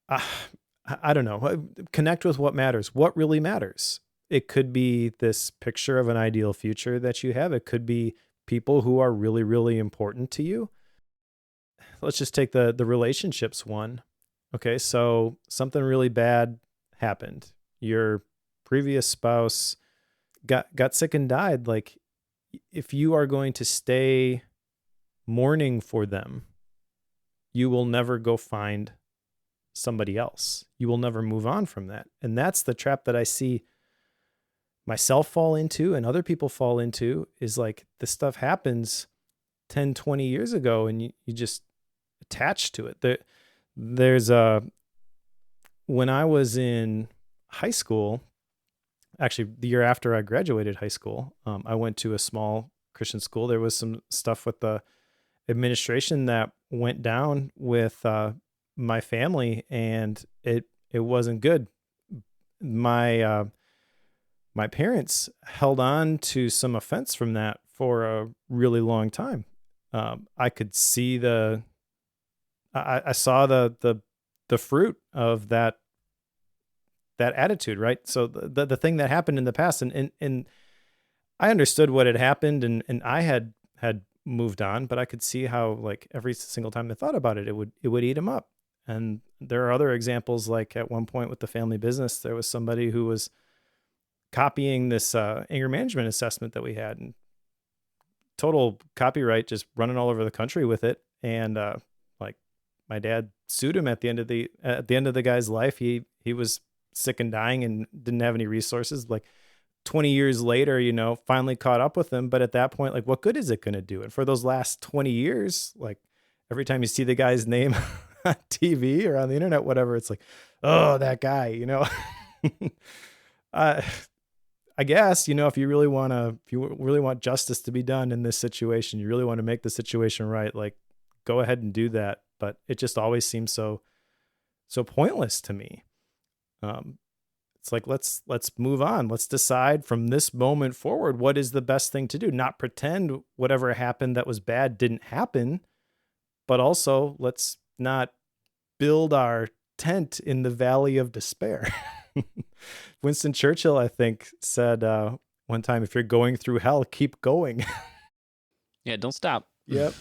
I don't know. Connect with what matters. What really matters? It could be this picture of an ideal future that you have. It could be people who are really, really important to you. Let's just take the relationships one. Okay, so something really bad happened. Your previous spouse got sick and died. Like, if you are going to stay mourning for them, you will never go find somebody else. You will never move on from that. And that's the trap that I see myself fall into and other people fall into, is like, this stuff happens 10, 20 years ago and you just attach to it. There's when I was in high school, actually the year after I graduated high school, I went to a small Christian school. There was some stuff with the administration that went down with my family, and it wasn't good. My parents held on to some offense from that for a really long time. I could see I saw the fruit of that attitude, right? So the thing that happened in the past, and I understood what had happened, and I had moved on, but I could see how, like, every single time they thought about it, it would eat them up. And there are other examples, like at one point with the family business, there was somebody who was copying this anger management assessment that we had, and total copyright, just running all over the country with it. And like, my dad sued him at the end of the guy's life. He was sick and dying and didn't have any resources. Like, 20 years later, finally caught up with him. But at that point, like, what good is it going to do? And for those last 20 years, like, every time you see the guy's name on TV or on the internet, whatever, it's like, oh, that guy, I guess, if you really want justice to be done in this situation, you really want to make the situation right, like, go ahead and do that. But it just always seems so pointless to me. It's like, let's move on. Let's decide from this moment forward, what is the best thing to do? Not pretend whatever happened that was bad didn't happen, but also let's not build our tent in the valley of despair. Winston Churchill, I think, said one time, if you're going through hell, keep going. Yeah, don't stop. Yep.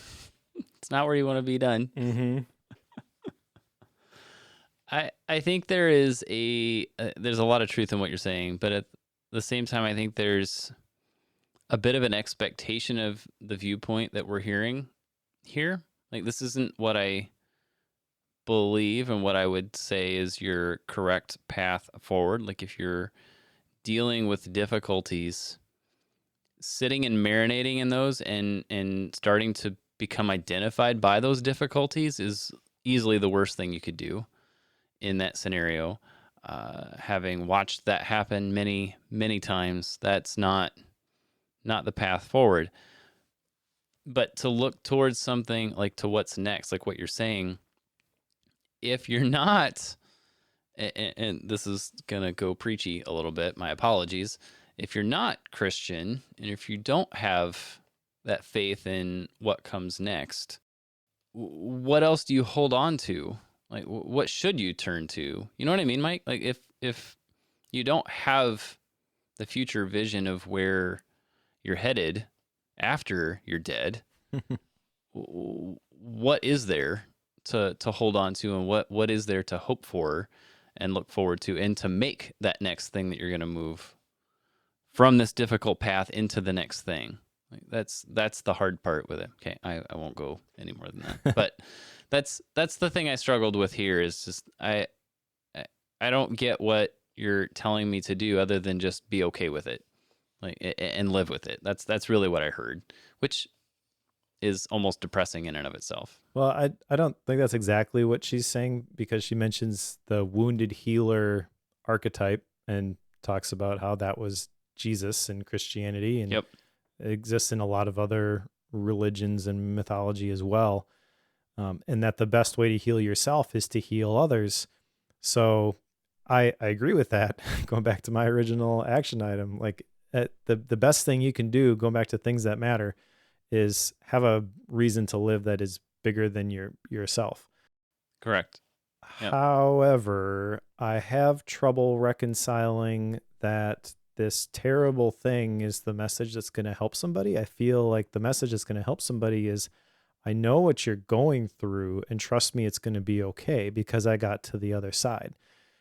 It's not where you want to be done. Mm-hmm. I think there's a lot of truth in what you're saying, but at the same time, I think there's a bit of an expectation of the viewpoint that we're hearing here. Like, this isn't what I believe and what I would say is your correct path forward. Like, if you're dealing with difficulties, sitting and marinating in those and starting to become identified by those difficulties is easily the worst thing you could do in that scenario. Having watched that happen many, many times, that's not the path forward. But to look towards something, like, to what's next, like what you're saying, if you're not, and this is going to go preachy a little bit, my apologies, if you're not Christian, and if you don't have that faith in what comes next, what else do you hold on to? Like, what should you turn to? You know what I mean, Mike? Like, if you don't have the future vision of where you're headed after you're dead, what is there to hold on to, and what is there to hope for and look forward to, and to make that next thing that you're going to move from this difficult path into the next thing. Like that's the hard part with it. Okay, I won't go any more than that. But that's the thing I struggled with here, is just I don't get what you're telling me to do other than just be okay with it, like, and live with it. That's really what I heard, which is almost depressing in and of itself. Well, I don't think that's exactly what she's saying, because she mentions the wounded healer archetype and talks about how that was Jesus in Christianity, and Yep. it exists in a lot of other religions and mythology as well. And that the best way to heal yourself is to heal others. So I agree with that. Going back to my original action item, like the best thing you can do, going back to things that matter, is have a reason to live that is bigger than yourself. Correct. Yep. However, I have trouble reconciling that this terrible thing is the message that's going to help somebody. I feel like the message that's going to help somebody is, I know what you're going through, and trust me, it's going to be okay because I got to the other side.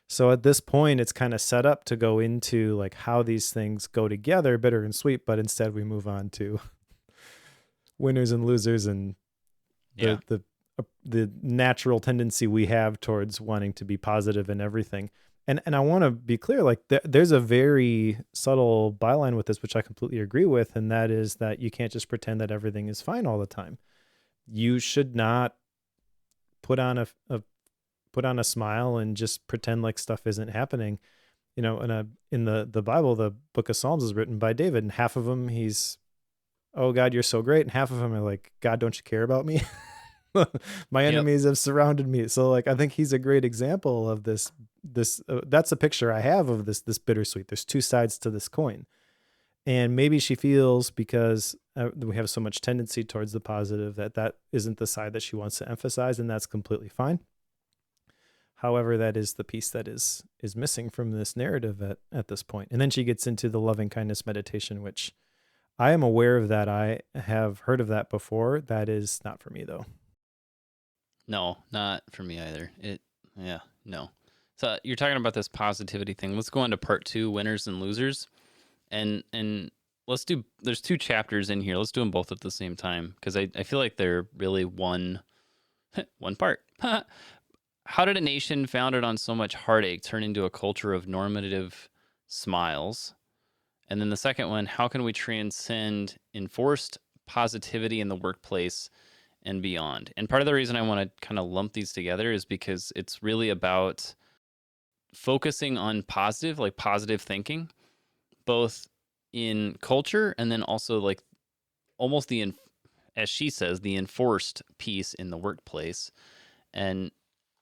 So at this point, it's kind of set up to go into like how these things go together, bitter and sweet, but instead we move on to winners and losers, and the natural tendency we have towards wanting to be positive in everything. And I want to be clear, like there's a very subtle byline with this, which I completely agree with, and that is that you can't just pretend that everything is fine all the time. You should not put on a smile and just pretend like stuff isn't happening. You know, in the Bible, the book of Psalms is written by David, and half of them he's, oh God, you're so great, and half of them are like, God, don't you care about me? My enemies have surrounded me. So like, I think he's a great example of this. That's a picture I have of this bittersweet. There's two sides to this coin, and maybe she feels, because we have so much tendency towards the positive, that isn't the side that she wants to emphasize, and that's completely fine. However, that is the piece that is missing from this narrative at this point. And then she gets into the loving kindness meditation, which I am aware of that. I have heard of that before. That is not for me though. No, not for me either. No. So you're talking about this positivity thing. Let's go on to part 2, winners and losers. And there's 2 chapters in here. Let's do them both at the same time, because I feel like they're really one part. How did a nation founded on so much heartache turn into a culture of normative smiles? And then the second one, how can we transcend enforced positivity in the workplace and beyond? And part of the reason I want to kind of lump these together is because it's really about focusing on positive thinking, both in culture and then also like almost as she says, the enforced piece in the workplace. And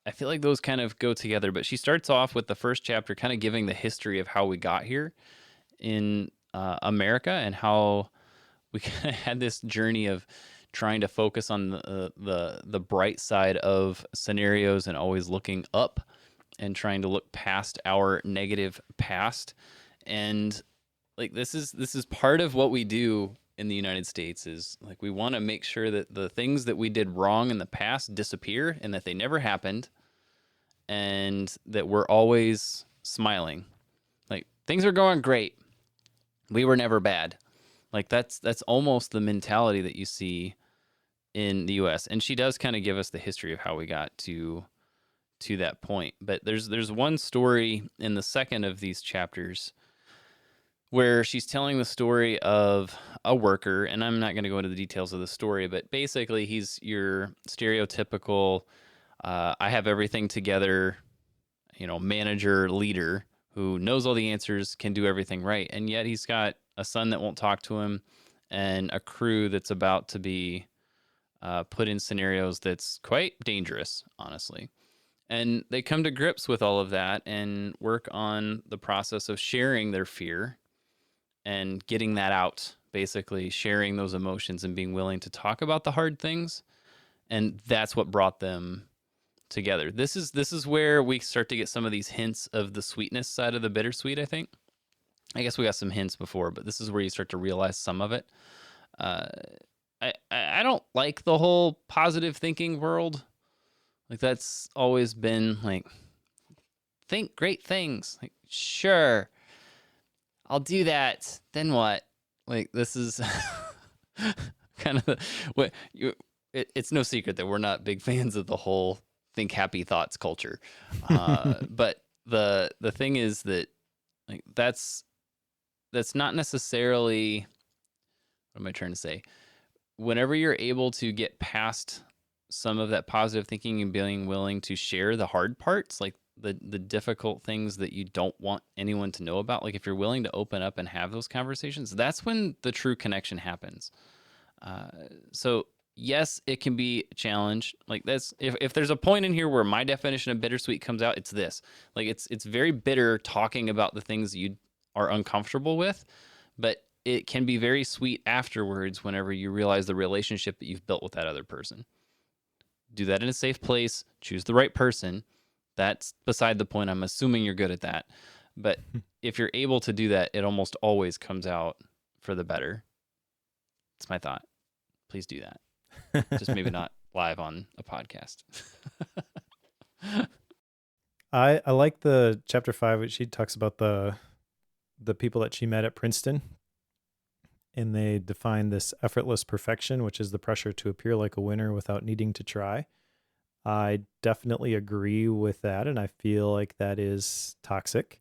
I feel like those kind of go together. But she starts off with the first chapter kind of giving the history of how we got here in America, and how we kind of had this journey of trying to focus on the bright side of scenarios and always looking up and trying to look past our negative past. And like this is part of what we do in the United States, is like we want to make sure that the things that we did wrong in the past disappear and that they never happened, and that we're always smiling. Like things are going great. We were never bad. Like that's almost the mentality that you see in the US. And she does kind of give us the history of how we got to that point. But there's one story in the second of these chapters where she's telling the story of a worker, and I'm not going to go into the details of the story, but basically he's your stereotypical I have everything together, manager, leader who knows all the answers, can do everything right. And yet he's got a son that won't talk to him, and a crew that's about to be put in scenarios that's quite dangerous, honestly. And they come to grips with all of that and work on the process of sharing their fear and getting that out, basically sharing those emotions and being willing to talk about the hard things. And that's what brought them together. This is where we start to get some of these hints of the sweetness side of the bittersweet, I think. I guess we got some hints before, but this is where you start to realize some of it. I don't like the whole positive thinking world. Like, that's always been like, think great things. Like, sure, I'll do that. Then what? Like, this is kind of what you. It's no secret that we're not big fans of the whole think happy thoughts culture. But the thing is that, like, that's not necessarily, what am I trying to say? Whenever you're able to get past some of that positive thinking and being willing to share the hard parts, like the difficult things that you don't want anyone to know about, like if you're willing to open up and have those conversations, that's when the true connection happens. So yes, it can be a challenge. Like, that's, if there's a point in here where my definition of bittersweet comes out, it's this. Like, it's very bitter talking about the things you are uncomfortable with, but it can be very sweet afterwards whenever you realize the relationship that you've built with that other person. Do that in a safe place, choose the right person. That's beside the point. I'm assuming you're good at that. But if you're able to do that, it almost always comes out for the better. It's my thought. Please do that. Just maybe not live on a podcast. I like the chapter 5, which she talks about the people that she met at Princeton. And they define this effortless perfection, which is the pressure to appear like a winner without needing to try. I definitely agree with that, and I feel like that is toxic.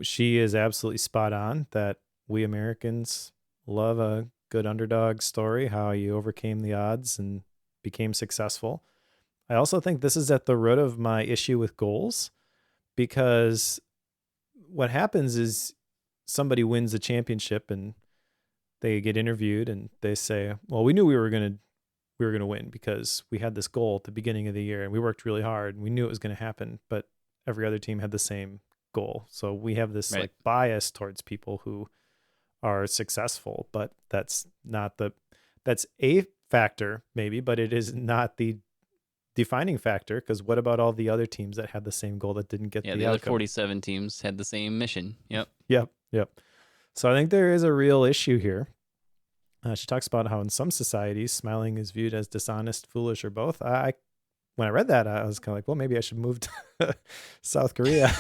She is absolutely spot on that we Americans love a good underdog story, how you overcame the odds and became successful. I also think this is at the root of my issue with goals, because what happens is somebody wins the championship and they get interviewed and they say, well, we knew we were going to win because we had this goal at the beginning of the year and we worked really hard and we knew it was going to happen, but every other team had the same goal. So we have this Right. like bias towards people who are successful, but that's a factor maybe, but it is not the defining factor, because what about all the other teams that had the same goal that didn't get Yeah, the the other outcome? 47 teams had the same mission. Yep. Yep. So I think there is a real issue here. She talks about how in some societies, smiling is viewed as dishonest, foolish, or both. When I read that, I was kind of like, well, maybe I should move to South Korea,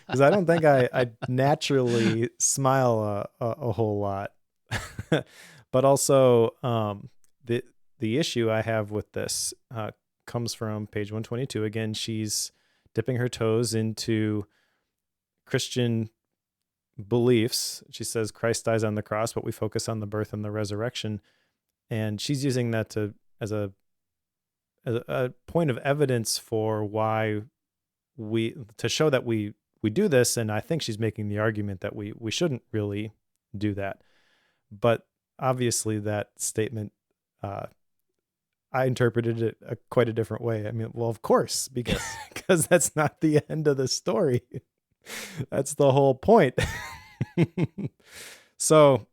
because I don't think I naturally smile a whole lot. But also, the issue I have with this comes from page 122. Again, she's dipping her toes into Christian beliefs. She says Christ dies on the cross, but we focus on the birth and the resurrection. And she's using that as a point of evidence for why to show that we do this. And I think she's making the argument that we shouldn't really do that. But obviously that statement, I interpreted it quite a different way. I mean, well, of course, because that's not the end of the story. That's the whole point. So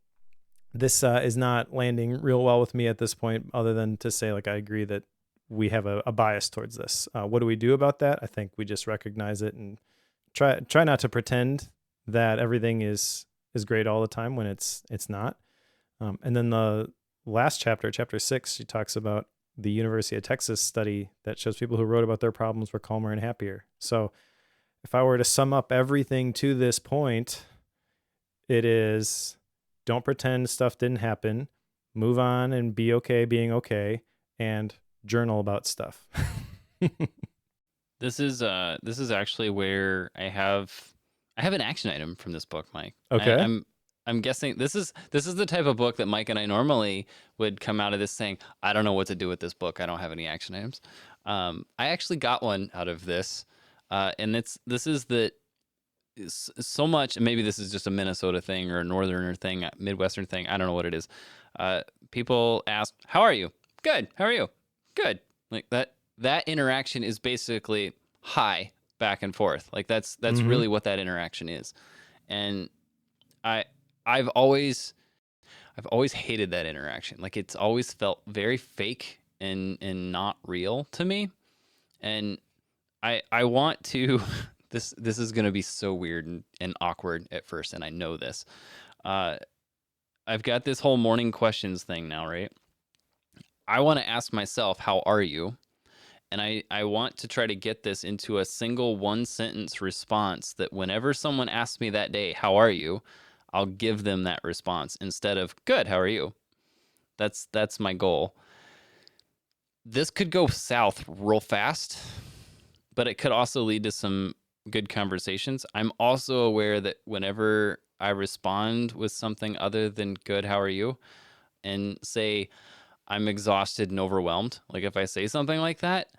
this is not landing real well with me at this point, other than to say, like, I agree that we have a bias towards this. What do we do about that? I think we just recognize it and try not to pretend that everything is great all the time when it's not. And then the last chapter 6, she talks about the University of Texas study that shows people who wrote about their problems were calmer and happier. So if I were to sum up everything to this point, it is, don't pretend stuff didn't happen, move on and be okay being okay, and journal about stuff. This is actually where I have an action item from this book, Mike. Okay. I'm guessing this is the type of book that Mike and I normally would come out of this saying, I don't know what to do with this book. I don't have any action items. I actually got one out of this, and this is that so much. And maybe this is just a Minnesota thing or a northerner thing, a Midwestern thing. I don't know what it is. People ask, "How are you?" "Good." "How are you?" "Good." Like that interaction is basically hi, back and forth. Like that's really what that interaction is. And I've always hated that interaction. Like, it's always felt very fake and not real to me. And I want to this is going to be so weird and awkward at first, and I know this. I've got this whole morning questions thing now, right? I want to ask myself, how are you? And I want to try to get this into a single one sentence response that whenever someone asks me that day, how are you? I'll give them that response instead of good, how are you? That's my goal. This could go south real fast, but it could also lead to some good conversations. I'm also aware that whenever I respond with something other than good, how are you? And say I'm exhausted and overwhelmed, like if I say something like that,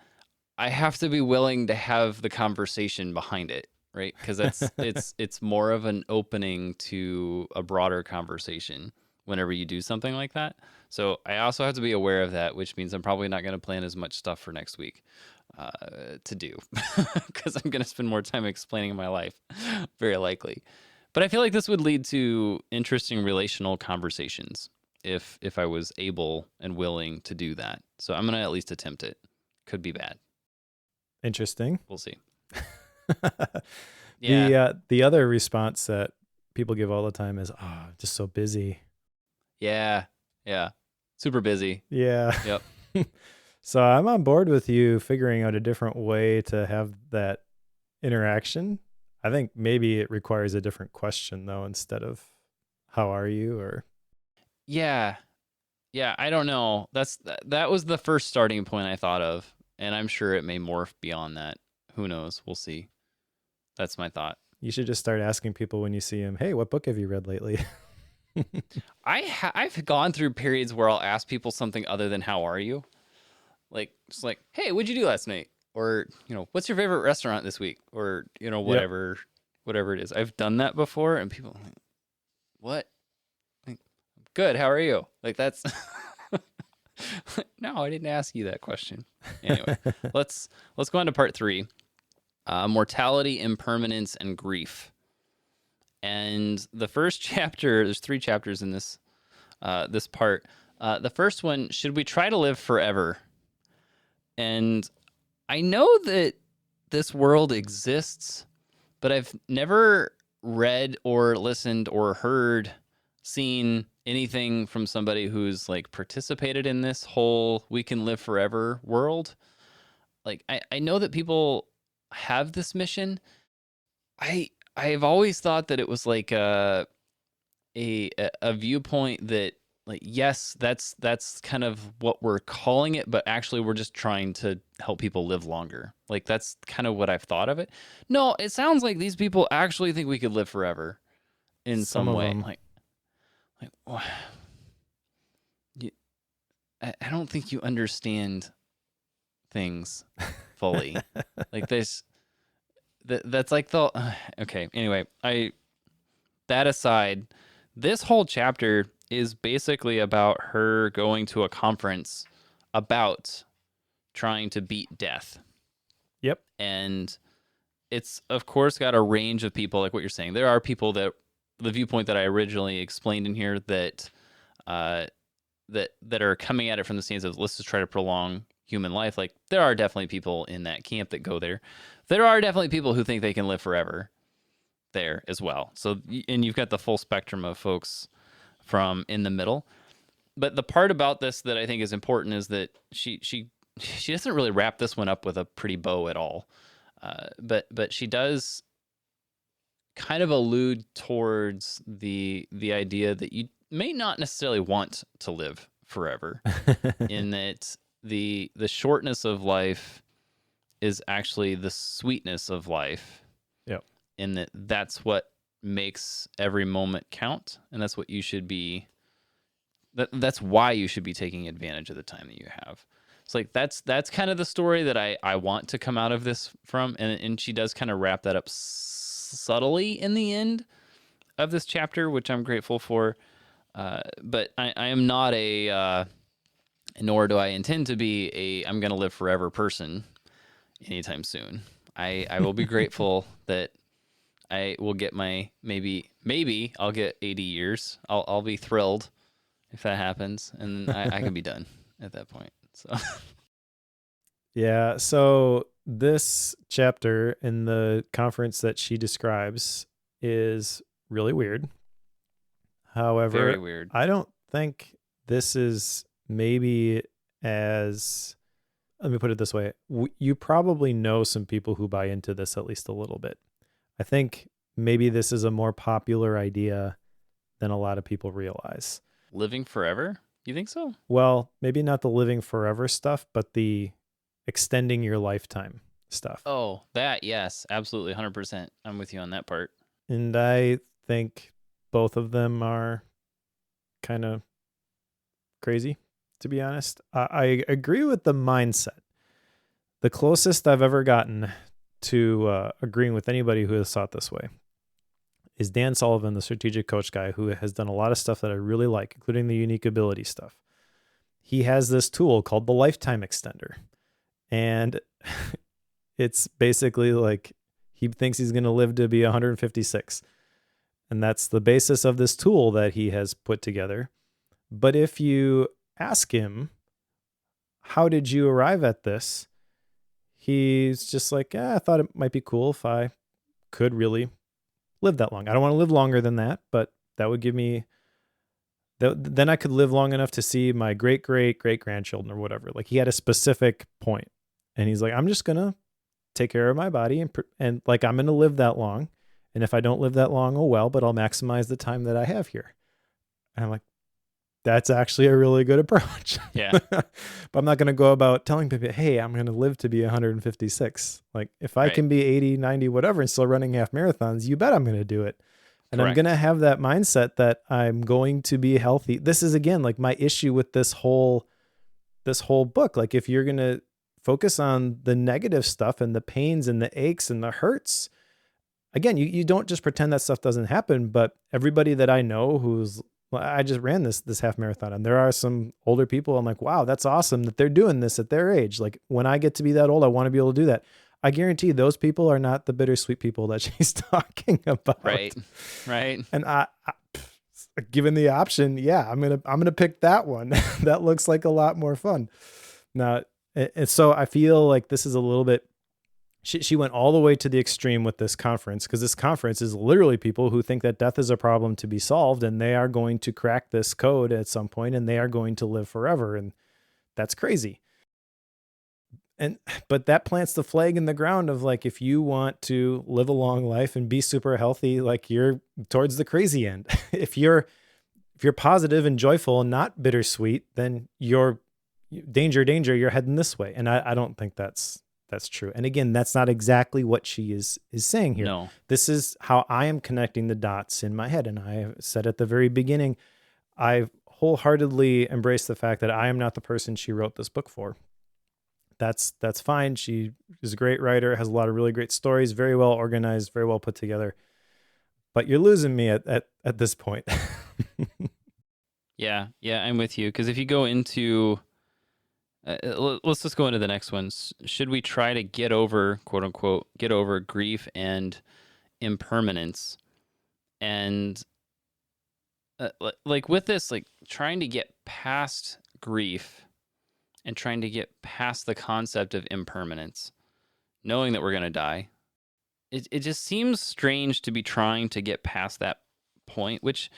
I have to be willing to have the conversation behind it, right? Because it's more of an opening to a broader conversation whenever you do something like that. So I also have to be aware of that, which means I'm probably not going to plan as much stuff for next week to do because I'm going to spend more time explaining my life, very likely. But I feel like this would lead to interesting relational conversations if I was able and willing to do that. So I'm going to at least attempt it. Could be bad. Interesting. We'll see. Yeah. The other response that people give all the time is, "Oh, I'm just so busy." Yeah. Super busy. Yeah. Yep. So I'm on board with you figuring out a different way to have that interaction. I think maybe it requires a different question though, instead of how are you or Yeah. I don't know. That was the first starting point I thought of, and I'm sure it may morph beyond that. Who knows? We'll see. That's my thought. you should just start asking people when you see them, "Hey, what book have you read lately?" I've gone through periods where I'll ask people something other than how are you? Like just like, "Hey, what'd you do last night?" Or, "What's your favorite restaurant this week?" Or, Yep. whatever it is. I've done that before and people are like, "What?" Like, "Good, how are you?" Like that's no, I didn't ask you that question. Anyway, let's go on to part 3. Mortality, impermanence, and grief. And the first chapter, there's 3 chapters in this this part. The first one, should we try to live forever? And I know that this world exists, but I've never read or listened or heard, seen anything from somebody who's like participated in this whole we can live forever world. Like I know that people have this mission. I've always thought that it was like a viewpoint that, like, yes, that's kind of what we're calling it, but actually we're just trying to help people live longer. Like that's kind of what I've thought of it. No, it sounds like these people actually think we could live forever in Some some of way. them. Like I don't think you understand things fully. Like this, that's like the okay. Anyway, that aside, this whole chapter is basically about her going to a conference about trying to beat death. Yep. And it's, of course, got a range of people, like what you're saying. There are people that, the viewpoint that I originally explained in here, that that are coming at it from the stance of let's just try to prolong human life. Like there are definitely people in that camp that go there. There are definitely people who think they can live forever there as well. So, and you've got the full spectrum of folks from in the middle. But the part about this that I think is important is that she doesn't really wrap this one up with a pretty bow at all. But she does kind of allude towards the idea that you may not necessarily want to live forever, in that the shortness of life is actually the sweetness of life. Yep. In that that's what makes every moment count, and that's what you should be, that's why you should be taking advantage of the time that you have. It's like that's kind of the story that I want to come out of this from, and she does kind of wrap that up subtly in the end of this chapter, which I'm grateful for. But I am not a nor do I intend to be a I'm going to live forever person anytime soon. I will be grateful that I will get my maybe I'll get 80 years. I'll be thrilled if that happens, and I can be done at that point. So Yeah. So this chapter in the conference that she describes is really weird. However, very weird. I don't think this is maybe as, let me put it this way. You probably know some people who buy into this at least a little bit. I think maybe this is a more popular idea than a lot of people realize. Living forever? You think so? Well, maybe not the living forever stuff, but the extending your lifetime stuff. Oh, that, yes, absolutely, 100%. I'm with you on that part. And I think both of them are kind of crazy, to be honest. I agree with the mindset. The closest I've ever gotten to agreeing with anybody who has thought this way is Dan Sullivan, the strategic coach guy, who has done a lot of stuff that I really like, including the unique ability stuff. He has this tool called the lifetime extender. And it's basically like he thinks he's going to live to be 156. And that's the basis of this tool that he has put together. But if you ask him, how did you arrive at this? He's just like, I thought it might be cool if I could really live that long. I don't want to live longer than that, but that would give me, then I could live long enough to see my great grandchildren or whatever. Like he had a specific point, and he's like, I'm just going to take care of my body and like, I'm going to live that long. And if I don't live that long, oh well, but I'll maximize the time that I have here. And I'm like, that's actually a really good approach. Yeah. But I'm not going to go about telling people, hey, I'm going to live to be 156. Like if I can be 80, 90, whatever, and still running half marathons, you bet I'm going to do it. And Correct. I'm going to have that mindset that I'm going to be healthy. This is, again, like my issue with this whole book. Like if you're going to focus on the negative stuff and the pains and the aches and the hurts, again, you don't just pretend that stuff doesn't happen. But everybody that I know I just ran this half marathon, and there are some older people. I'm like, wow, that's awesome that they're doing this at their age. Like when I get to be that old, I want to be able to do that. I guarantee those people are not the bittersweet people that she's talking about. Right. And I given the option, yeah, I'm gonna pick that one. That looks like a lot more fun. Now, and so I feel like this is a little bit. She went all the way to the extreme with this conference, because this conference is literally people who think that death is a problem to be solved, and they are going to crack this code at some point, and they are going to live forever. And that's crazy. But that plants the flag in the ground of like, if you want to live a long life and be super healthy, like you're towards the crazy end. If you're positive and joyful and not bittersweet, then you're danger, you're heading this way. And I don't think that's true. And again, that's not exactly what she is saying here. No. This is how I am connecting the dots in my head. And I said at the very beginning, I wholeheartedly embrace the fact that I am not the person she wrote this book for. That's fine. She is a great writer, has a lot of really great stories, very well organized, very well put together. But you're losing me at this point. Yeah, I'm with you. Because if you go into let's just go into the next one. Should we try to get over, quote unquote, get over grief and impermanence? And like with this, like trying to get past grief and trying to get past the concept of impermanence, knowing that we're going to die, it just seems strange to be trying to get past that point, which,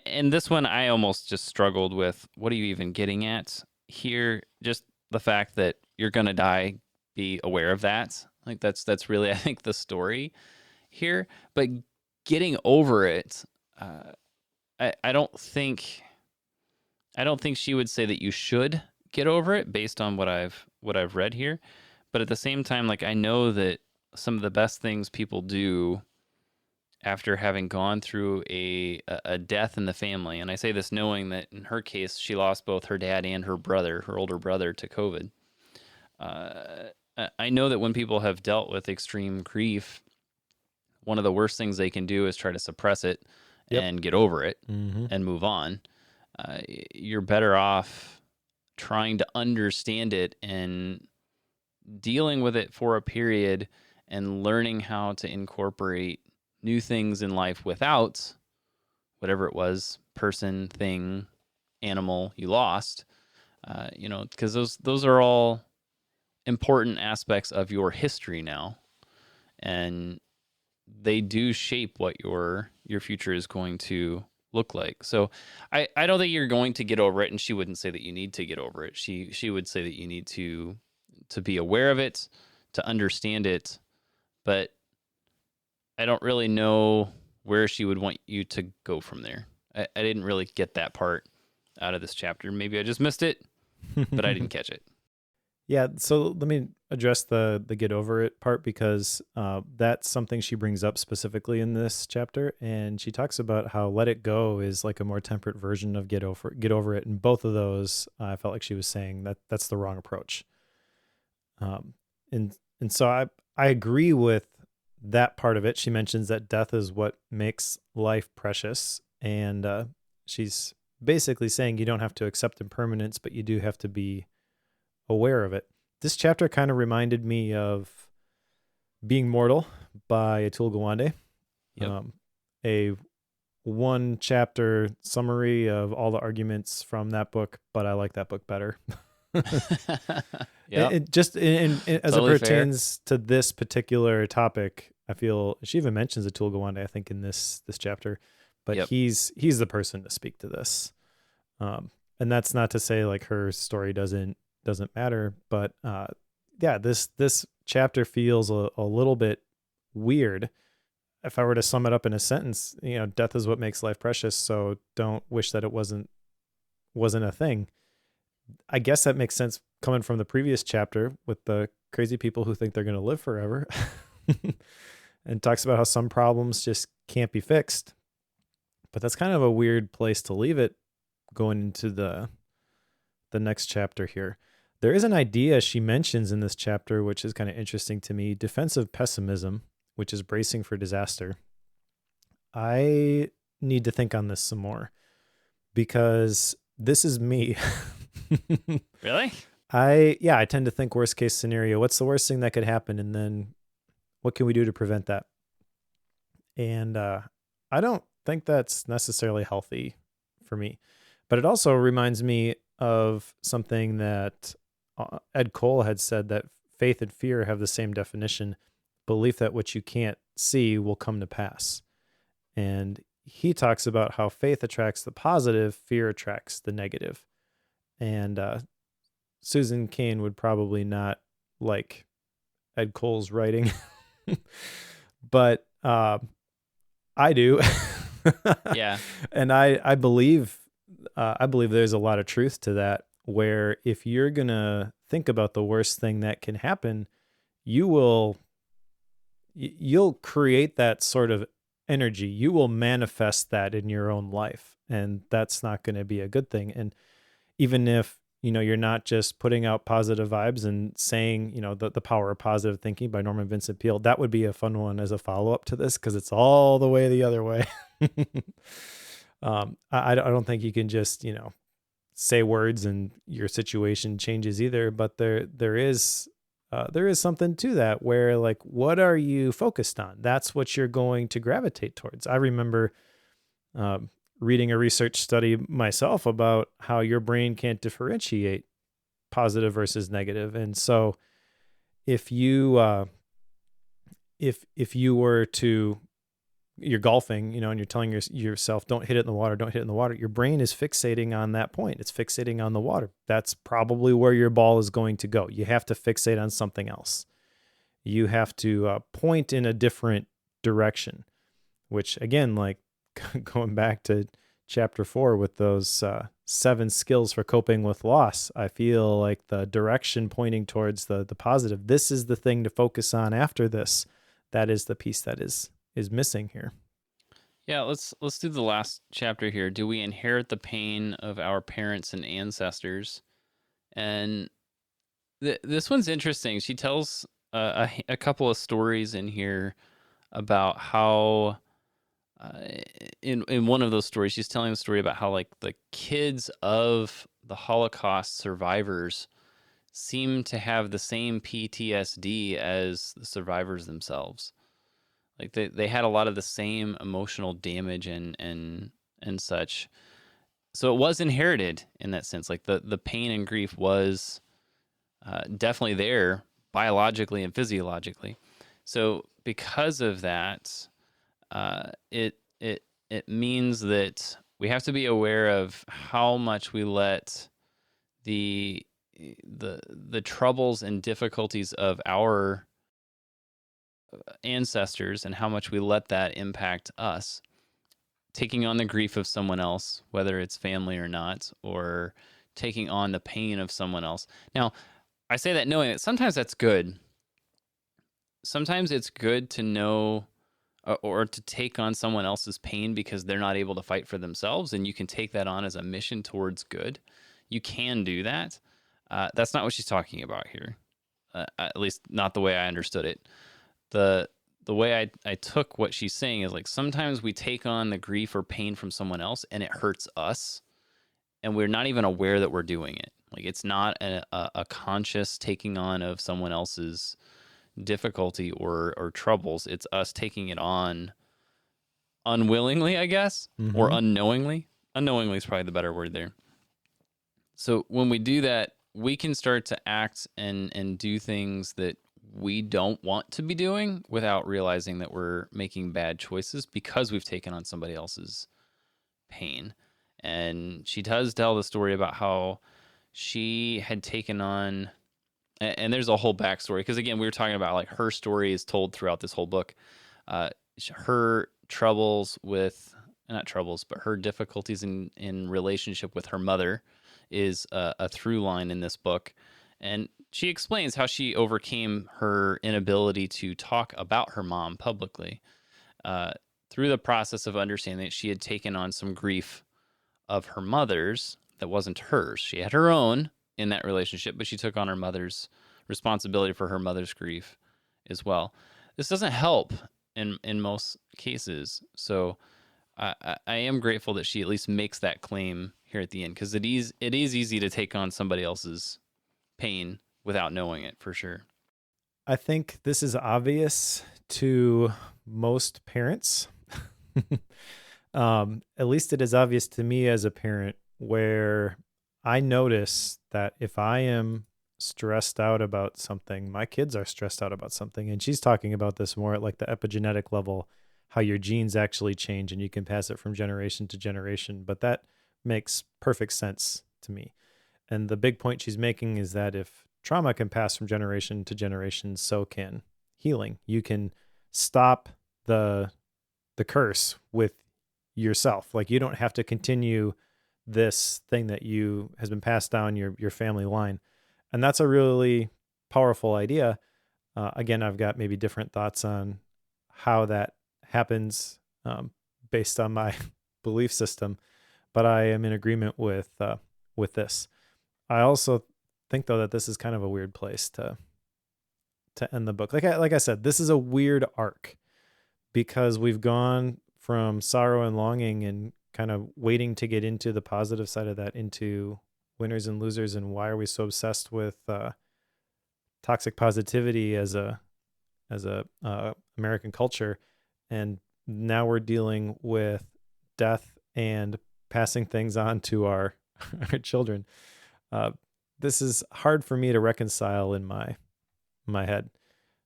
and this one I almost just struggled with. What are you even getting at here? Just the fact that you're gonna die, be aware of that. Like that's really, I think, the story here. But getting over it, I don't think she would say that you should get over it based on what I've read here. But at the same time, like I know that some of the best things people do after having gone through a death in the family, and I say this knowing that in her case, she lost both her dad and her older brother, to COVID. I know that when people have dealt with extreme grief, one of the worst things they can do is try to suppress it and get over it and move on. You're better off trying to understand it and dealing with it for a period and learning how to incorporate new things in life without whatever it was, person, thing, animal you lost, because those are all important aspects of your history now, and they do shape what your future is going to look like. So I don't think you're going to get over it, and she wouldn't say that you need to get over it. She would say that you need to be aware of it, to understand it, but I don't really know where she would want you to go from there. I didn't really get that part out of this chapter. Maybe I just missed it, but I didn't catch it. Yeah, so let me address the get over it part, because that's something she brings up specifically in this chapter, and she talks about how let it go is like a more temperate version of get over it, and both of those I felt like she was saying that that's the wrong approach. And so I agree with that part of it. She mentions that death is what makes life precious, and she's basically saying you don't have to accept impermanence, but you do have to be aware of it. This chapter kind of reminded me of Being Mortal by Atul Gawande. Yep. A one chapter summary of all the arguments from that book, but I like that book better. Yeah. It just as Totally it pertains to this particular topic, I feel she even mentions Atul Gawande, I think, in this chapter, but Yep. he's the person to speak to this. And that's not to say like her story doesn't matter, but yeah, this chapter feels a little bit weird. If I were to sum it up in a sentence, death is what makes life precious, so don't wish that it wasn't a thing. I guess that makes sense coming from the previous chapter with the crazy people who think they're going to live forever. And talks about how some problems just can't be fixed. But that's kind of a weird place to leave it going into the next chapter here. There is an idea she mentions in this chapter, which is kind of interesting to me: defensive pessimism, which is bracing for disaster. I need to think on this some more, because this is me. Really? I tend to think worst case scenario. What's the worst thing that could happen? And then what can we do to prevent that? And I don't think that's necessarily healthy for me. But it also reminds me of something that Ed Cole had said, that faith and fear have the same definition: belief that what you can't see will come to pass. And he talks about how faith attracts the positive, fear attracts the negative. And Susan Cain would probably not like Ed Cole's writing, but I do. Yeah. And I believe there's a lot of truth to that, where if you're going to think about the worst thing that can happen, you'll create that sort of energy. You will manifest that in your own life, and that's not going to be a good thing. And even if, you're not just putting out positive vibes and saying, the Power of Positive Thinking by Norman Vincent Peale, that would be a fun one as a follow-up to this, because it's all the way the other way. I don't think you can just, say words and your situation changes either, but there is something to that, where like, what are you focused on? That's what you're going to gravitate towards. I remember reading a research study myself about how your brain can't differentiate positive versus negative. And so if you if you were to, you're golfing, and you're telling yourself, don't hit it in the water, don't hit it in the water, your brain is fixating on that point. It's fixating on the water. That's probably where your ball is going to go. You have to fixate on something else. You have to point in a different direction, which again, like going back to chapter 4 with those 7 skills for coping with loss, I feel like the direction pointing towards the positive. This is the thing to focus on after this. That is the piece that is missing here. Yeah, let's do the last chapter here. Do we inherit the pain of our parents and ancestors? And this one's interesting. She tells a couple of stories in here about how in one of those stories, she's telling the story about how like the kids of the Holocaust survivors seem to have the same PTSD as the survivors themselves. Like they had a lot of the same emotional damage and such. So it was inherited in that sense. Like the pain and grief was definitely there biologically and physiologically. So because of that, it it means that we have to be aware of how much we let the the troubles and difficulties of our ancestors and how much we let that impact us. Taking on the grief of someone else, whether it's family or not, or taking on the pain of someone else. Now, I say that knowing that sometimes that's good. Sometimes it's good to know or to take on someone else's pain because they're not able to fight for themselves, and you can take that on as a mission towards good. You can do that. That's not what she's talking about here, at least not the way I understood it. The way I took what she's saying is like sometimes we take on the grief or pain from someone else and it hurts us, and we're not even aware that we're doing it. Like it's not a conscious taking on of someone else's difficulty or troubles. It's us taking it on unwillingly, I guess, or unknowingly. Unknowingly is probably the better word there. So when we do that, we can start to act and do things that we don't want to be doing without realizing that we're making bad choices because we've taken on somebody else's pain. And she does tell the story about how she had taken on, and there's a whole backstory because again, we were talking about like her story is told throughout this whole book. Her troubles with, not troubles, but her difficulties in relationship with her mother is a through line in this book. And she explains how she overcame her inability to talk about her mom publicly through the process of understanding that she had taken on some grief of her mother's that wasn't hers. She had her own in that relationship, but she took on her mother's responsibility for her mother's grief as well. This doesn't help in most cases. So I am grateful that she at least makes that claim here at the end, because it is easy to take on somebody else's pain without knowing it, for sure. I think this is obvious to most parents. At least it is obvious to me as a parent, where I notice that if I am stressed out about something, my kids are stressed out about something. And she's talking about this more at like the epigenetic level, how your genes actually change and you can pass it from generation to generation. But that makes perfect sense to me. And the big point she's making is that if trauma can pass from generation to generation, so can healing. You can stop the curse with yourself. Like you don't have to continue this thing that has been passed down your family line. And that's a really powerful idea. Again, I've got maybe different thoughts on how that happens based on my belief system, but I am in agreement with this. I also think though that this is kind of a weird place to end the book. Like I said, this is a weird arc because we've gone from sorrow and longing and kind of waiting to get into the positive side of that, into winners and losers, and why are we so obsessed with toxic positivity as a American culture, and now we're dealing with death and passing things on to our children. This is hard for me to reconcile in my head.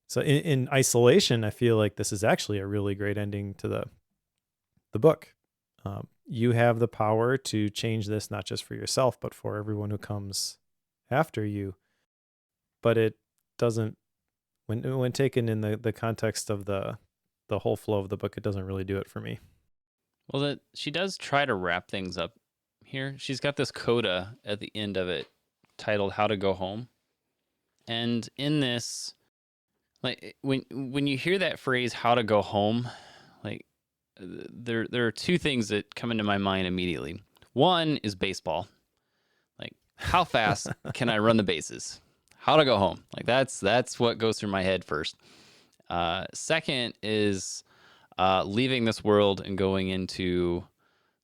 So in isolation, I feel like this is actually a really great ending to the book. You have the power to change this, not just for yourself, but for everyone who comes after you. But it doesn't, when taken in the context of the whole flow of the book, it doesn't really do it for me. Well, she does try to wrap things up here. She's got this coda at the end of it titled "How to Go Home," and in this, like when you hear that phrase "how to go home," like there are two things that come into my mind immediately. One is baseball. Like, how fast can I run the bases? How to go home. Like that's what goes through my head first. Second is leaving this world and going into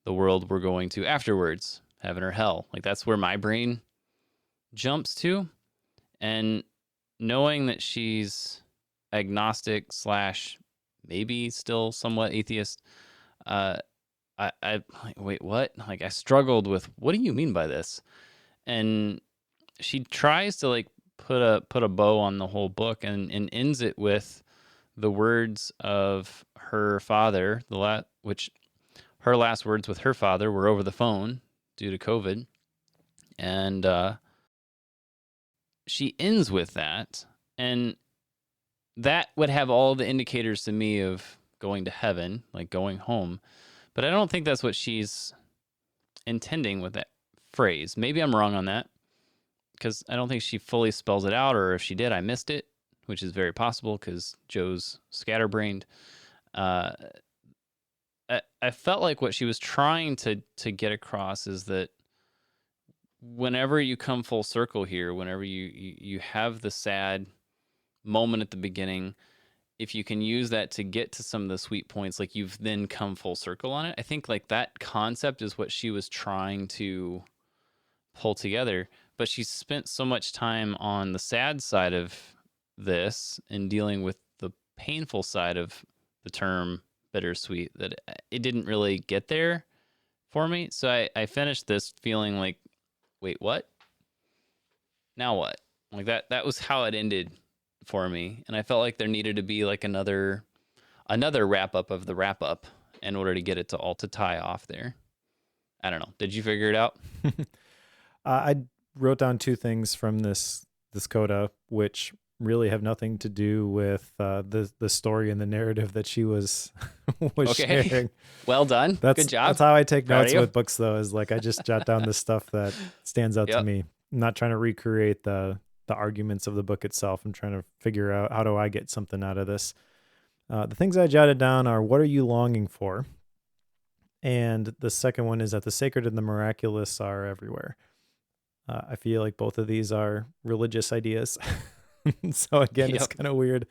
the world we're going to afterwards, heaven or hell. Like that's where my brain jumps to. And knowing that she's agnostic / maybe still somewhat atheist, I like, wait, what? Like I struggled with, what do you mean by this? And she tries to like put a bow on the whole book and ends it with the words of her father, which her last words with her father were over the phone due to COVID. And she ends with that. And that would have all the indicators to me of going to heaven, like going home. But I don't think that's what she's intending with that phrase. Maybe I'm wrong on that, because I don't think she fully spells it out, or if she did, I missed it, which is very possible because Joe's scatterbrained. I felt like what she was trying to get across is that whenever you come full circle here, whenever you have the sad moment at the beginning, if you can use that to get to some of the sweet points, like you've then come full circle on it. I think like that concept is what she was trying to pull together, but she spent so much time on the sad side of this and dealing with the painful side of the term bittersweet that it didn't really get there for me. So I finished this feeling like, wait, what? Now what? Like that was how it ended for me. And I felt like there needed to be like another wrap up of the wrap up in order to get it to all to tie off there. I don't know. Did you figure it out? I wrote down two things from this coda, which really have nothing to do with the story and the narrative that she was sharing. Well done. Good job. That's how I take notes with books, though. Is like I just jot down the stuff that stands out to me. I'm not trying to recreate the arguments of the book itself. I'm trying to figure out how do I get something out of this. The things I jotted down are, what are you longing for? And the second one is that the sacred and the miraculous are everywhere. I feel like both of these are religious ideas. So again, It's kind of weird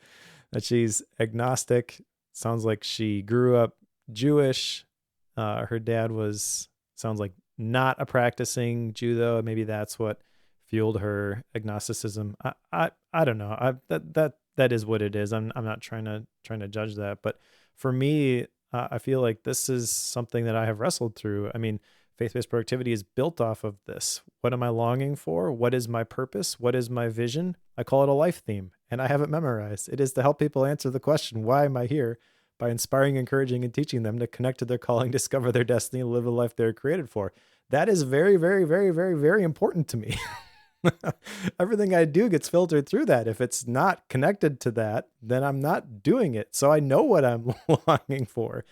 that she's agnostic. Sounds like she grew up Jewish. Her dad sounds like not a practicing Jew, though. Maybe that's what fueled her agnosticism. I don't know. That is what it is. I'm not trying to judge that, but for me, I feel like this is something that I have wrestled through. I mean, faith-based productivity is built off of this. What am I longing for? What is my purpose? What is my vision? I call it a life theme, and I have it memorized. It is to help people answer the question, why am I here? By inspiring, encouraging, and teaching them to connect to their calling, discover their destiny, and live the life they're created for. That is very, very, very, very, very important to me. Everything I do gets filtered through that. If it's not connected to that, then I'm not doing it. So I know what I'm longing for.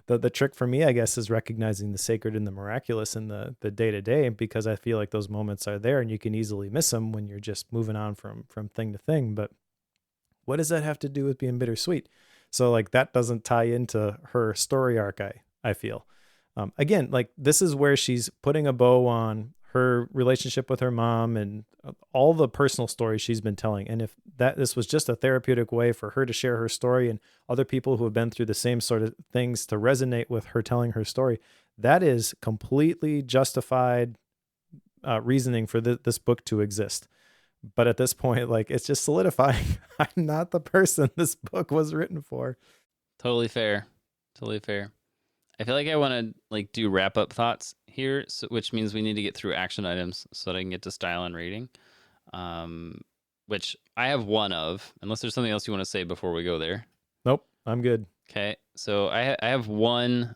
The trick for me, I guess, is recognizing the sacred and the miraculous in the day-to-day, because I feel like those moments are there and you can easily miss them when you're just moving on from thing to thing. But what does that have to do with being bittersweet? So like that doesn't tie into her story arc, I feel. Again, like this is where she's putting a bow on her relationship with her mom and all the personal stories she's been telling. And if this was just a therapeutic way for her to share her story and other people who have been through the same sort of things to resonate with her telling her story, that is completely justified reasoning for this book to exist. But at this point, like, it's just solidifying I'm not the person this book was written for. Totally fair. I feel like I want to like do wrap up thoughts here, which means we need to get through action items so that I can get to style and rating, which I have one of, unless there's something else you want to say before we go there. Nope, I'm good. Okay, so I have one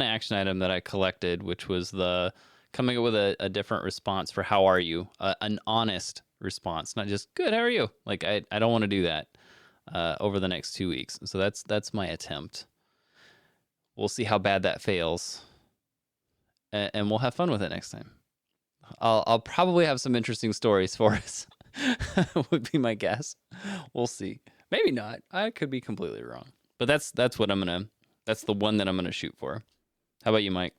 action item that I collected, which was the coming up with a different response for how are you, an honest response, not just good, how are you? Like I don't want to do that over the next 2 weeks. So that's my attempt. We'll see how bad that fails, and we'll have fun with it next time. I'll probably have some interesting stories for us. Would be my guess. We'll see. Maybe not. I could be completely wrong. But that's the one that I'm gonna shoot for. How about you, Mike?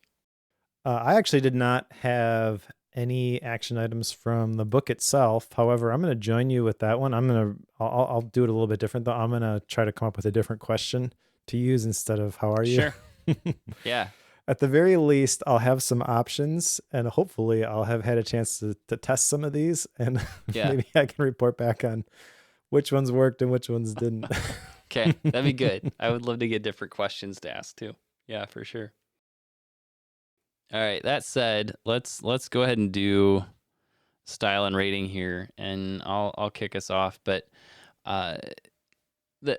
I actually did not have any action items from the book itself. However, I'm going to join you with that one. I'll do it a little bit different though. I'm going to try to come up with a different question to use instead of how are you? Sure. Yeah. At the very least, I'll have some options, and hopefully I'll have had a chance to test some of these, and maybe I can report back on which ones worked and which ones didn't. Okay, that'd be good. I would love to get different questions to ask too. Yeah, for sure. All right, that said, let's go ahead and do style and rating here, and I'll kick us off. But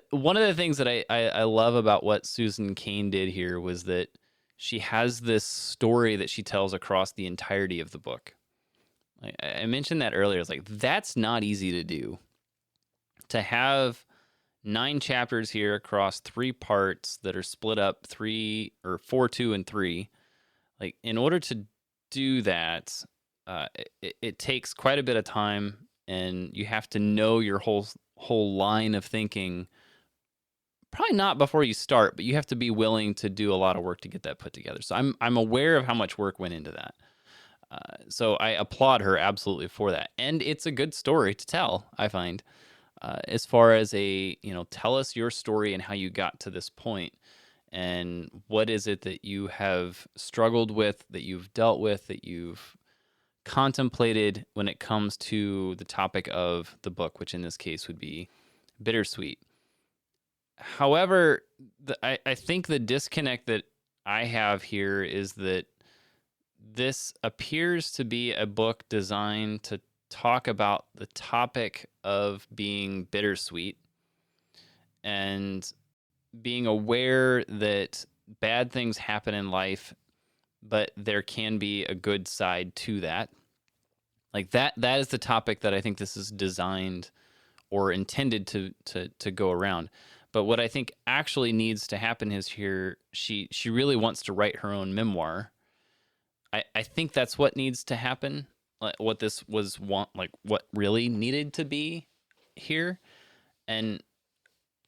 one of the things that I love about what Susan Cain did here was that she has this story that she tells across the entirety of the book. I mentioned that earlier. It's like, that's not easy to do. To have 9 chapters here across 3 parts that are split up 3 or 4, 2, and 3. Like, in order to do that, it takes quite a bit of time, and you have to know your whole line of thinking. Probably not before you start, but you have to be willing to do a lot of work to get that put together. So I'm aware of how much work went into that. So I applaud her absolutely for that, and it's a good story to tell. I find, as far as tell us your story and how you got to this point, and what is it that you have struggled with, that you've dealt with, that you've contemplated when it comes to the topic of the book, which in this case would be bittersweet. However, I think the disconnect that I have here is that this appears to be a book designed to talk about the topic of being bittersweet and being aware that bad things happen in life, but there can be a good side to that. Like that is the topic that I think this is designed or intended to go around. But what I think actually needs to happen is here, she really wants to write her own memoir. I think that's what needs to happen. What this was what really needed to be here. And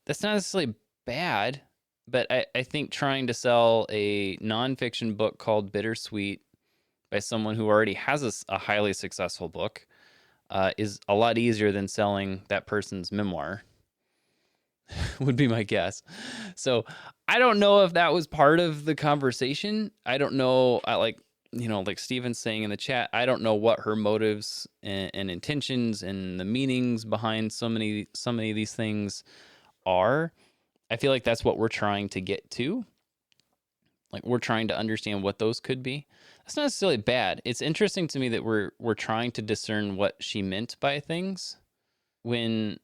that's not necessarily bad, but I think trying to sell a nonfiction book called Bittersweet by someone who already has a highly successful book is a lot easier than selling that person's memoir. Would be my guess. So I don't know if that was part of the conversation. I don't know. Like Steven's saying in the chat, I don't know what her motives and intentions and the meanings behind so many of these things are. I feel like that's what we're trying to get to. Like, we're trying to understand what those could be. That's not necessarily bad. It's interesting to me that we're trying to discern what she meant by things when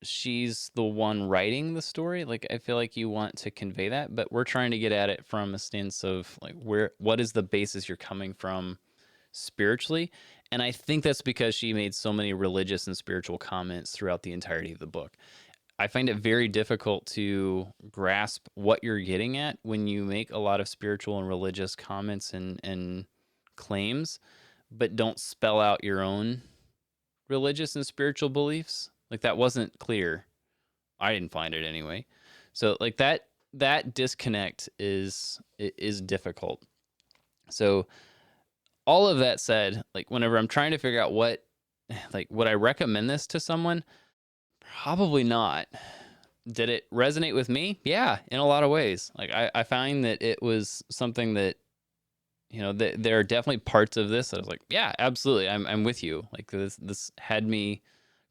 she's the one writing the story. Like, I feel like you want to convey that, but we're trying to get at it from a stance of like, what is the basis you're coming from spiritually? And I think that's because she made so many religious and spiritual comments throughout the entirety of the book. I find it very difficult to grasp what you're getting at when you make a lot of spiritual and religious comments and claims, but don't spell out your own religious and spiritual beliefs. Like, that wasn't clear. I didn't find it anyway. So like that disconnect is difficult. So all of that said, like, whenever I'm trying to figure out would I recommend this to someone? Probably not. Did it resonate with me? Yeah, in a lot of ways. Like, I find that it was something that, there are definitely parts of this that I was like, yeah, absolutely, I'm with you. Like, this had me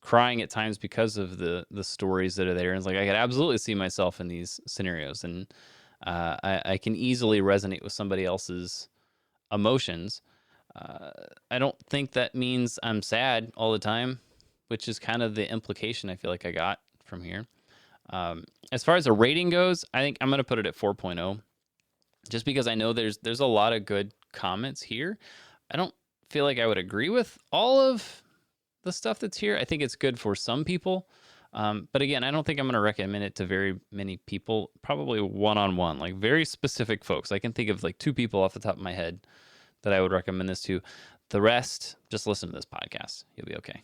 crying at times because of the stories that are there. And it's like, I could absolutely see myself in these scenarios, and I can easily resonate with somebody else's emotions. I don't think that means I'm sad all the time, which is kind of the implication I feel like I got from here. As far as a rating goes, I think I'm going to put it at 4.0, just because I know there's a lot of good comments here. I don't feel like I would agree with all of the stuff that's here. I think it's good for some people. But again, I don't think I'm going to recommend it to very many people, probably one-on-one, like very specific folks. I can think of like 2 people off the top of my head that I would recommend this to. The rest, just listen to this podcast. You'll be okay.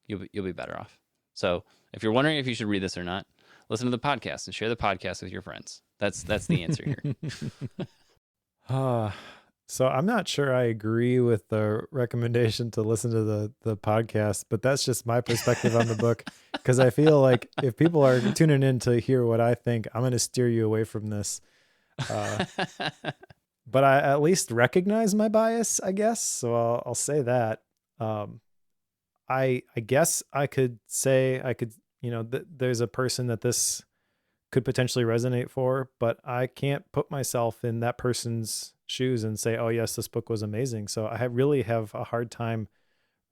You'll be better off. So if you're wondering if you should read this or not, listen to the podcast and share the podcast with your friends. That's the answer here. So I'm not sure I agree with the recommendation to listen to the podcast, but that's just my perspective on the book. Because I feel like if people are tuning in to hear what I think, I'm going to steer you away from this. But I at least recognize my bias, I guess. So I'll say that. I guess I could say there's a person that this could potentially resonate for, but I can't put myself in that person's shoes and say, oh yes, this book was amazing. So I really have a hard time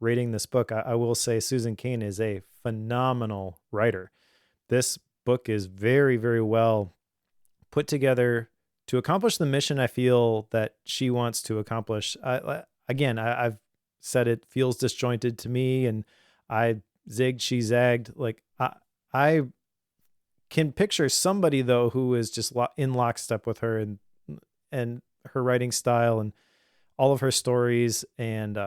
rating this book. I will say Susan Cain is a phenomenal writer. This book is very, very well put together, to accomplish the mission I feel that she wants to accomplish. I've said it feels disjointed to me, and I zigged, she zagged. Like I can picture somebody though who is just in lockstep with her and her writing style and all of her stories. And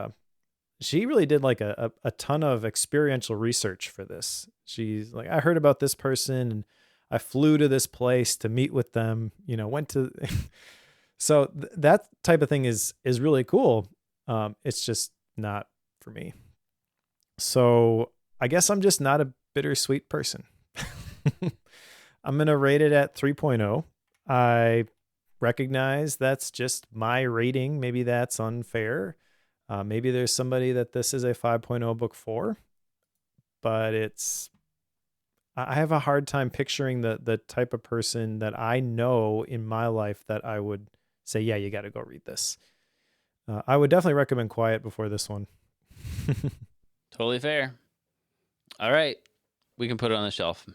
she really did like a ton of experiential research for this. She's like, I heard about this person and I flew to this place to meet with them, went to, so that type of thing is really cool. It's just not for me. So I guess I'm just not a bittersweet person. I'm going to rate it at 3.0. I recognize that's just my rating. Maybe that's unfair. Maybe there's somebody that this is a 5.0 book for, but I have a hard time picturing the type of person that I know in my life that I would say, yeah, you got to go read this. I would definitely recommend Quiet before this one. Totally fair. All right. We can put it on the shelf.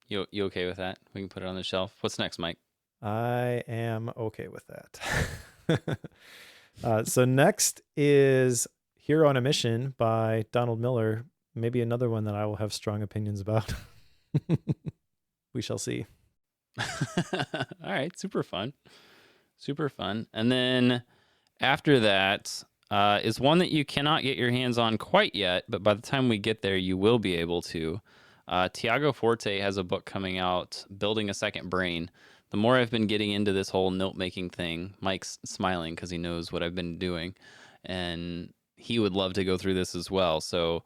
You okay with that? We can put it on the shelf. What's next, Mike? I am okay with that. So next is Hero on a Mission by Donald Miller. Maybe another one that I will have strong opinions about. We shall see. All right. Super fun. Super fun. And then after that is one that you cannot get your hands on quite yet, but by the time we get there, you will be able to. Tiago Forte has a book coming out, Building a Second Brain. The more I've been getting into this whole note-making thing, Mike's smiling because he knows what I've been doing, and he would love to go through this as well. So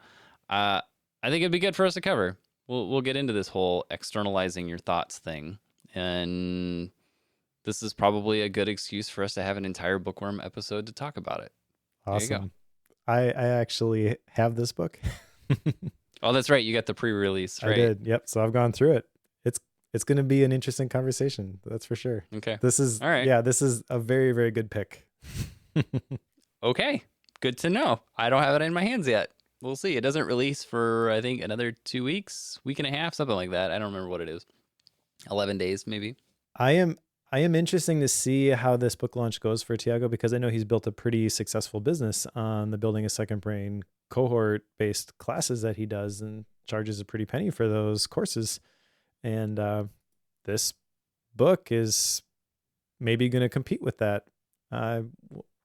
I think it'd be good for us to cover. We'll get into this whole externalizing your thoughts thing, and this is probably a good excuse for us to have an entire Bookworm episode to talk about it. Awesome. There you go. I actually have this book. Oh, that's right. You got the pre-release, right? I did. Yep. So I've gone through it. It's going to be an interesting conversation. That's for sure. Okay. This is all right. Yeah, this is a very, very good pick. Okay. Good to know. I don't have it in my hands yet. We'll see. It doesn't release for, I think, another 2 weeks, week and a half, something like that. I don't remember what it is. 11 days, maybe. I am interesting to see how this book launch goes for Tiago, because I know he's built a pretty successful business on the Building a Second Brain cohort-based classes that he does and charges a pretty penny for those courses. And this book is maybe going to compete with that. I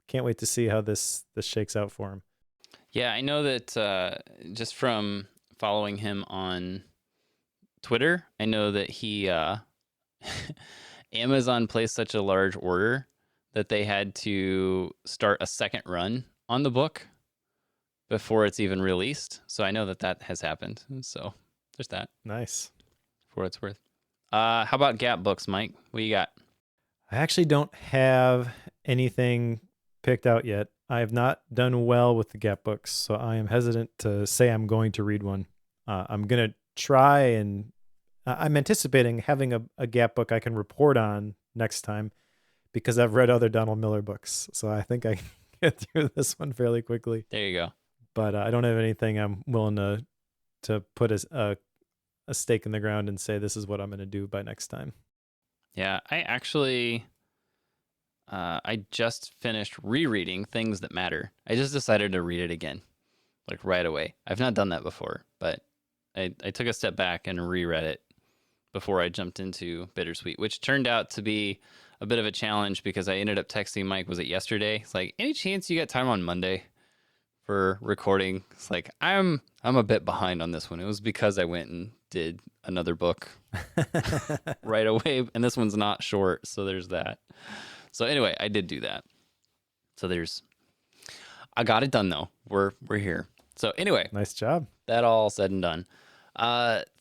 can't wait to see how this shakes out for him. Yeah, I know that just from following him on Twitter, I know that he Amazon placed such a large order that they had to start a second run on the book before it's even released. So I know that has happened. So there's that. Nice. For what it's worth. How about Gap books, Mike? What you got? I actually don't have anything picked out yet. I have not done well with the Gap books, so I am hesitant to say I'm going to read one. I'm going to try, and I'm anticipating having a Gap book I can report on next time, because I've read other Donald Miller books. So I think I can get through this one fairly quickly. There you go. But I don't have anything I'm willing to put a stake in the ground and say this is what I'm going to do by next time. Yeah, I actually I just finished rereading Things That Matter. I just decided to read it again, like right away. I've not done that before, but I took a step back and reread it before I jumped into Bittersweet, which turned out to be a bit of a challenge because I ended up texting Mike, was it yesterday? It's like, any chance you got time on Monday for recording? It's like, I'm a bit behind on this one. It was because I went and did another book right away, and this one's not short, so there's that. So anyway, I did do that. So I got it done though. We're here. So anyway, nice job. That all said and done.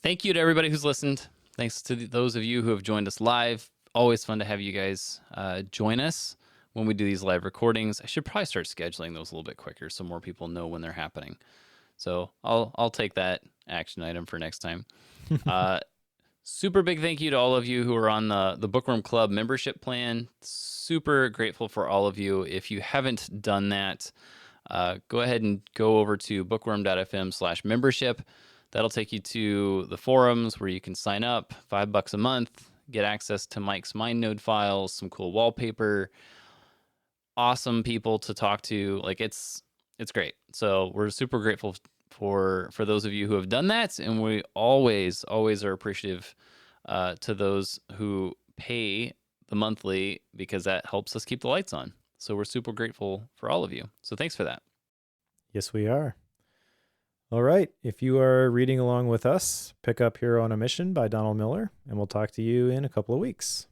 Thank you to everybody who's listened. Thanks to those of you who have joined us live. Always fun to have you guys join us when we do these live recordings. I should probably start scheduling those a little bit quicker so more people know when they're happening. So I'll take that action item for next time. Super big thank you to all of you who are on the Bookworm Club membership plan. Super grateful for all of you. If you haven't done that, go ahead and go over to bookworm.fm/membership. That'll take you to the forums where you can sign up, $5 a month, get access to Mike's MindNode files, some cool wallpaper, awesome people to talk to. Like it's great. So we're super grateful for those of you who have done that, and we always are appreciative to those who pay the monthly, because that helps us keep the lights on. So we're super grateful for all of you. So thanks for that. Yes, we are. All right. If you are reading along with us, pick up Hero on a Mission by Donald Miller, and we'll talk to you in a couple of weeks.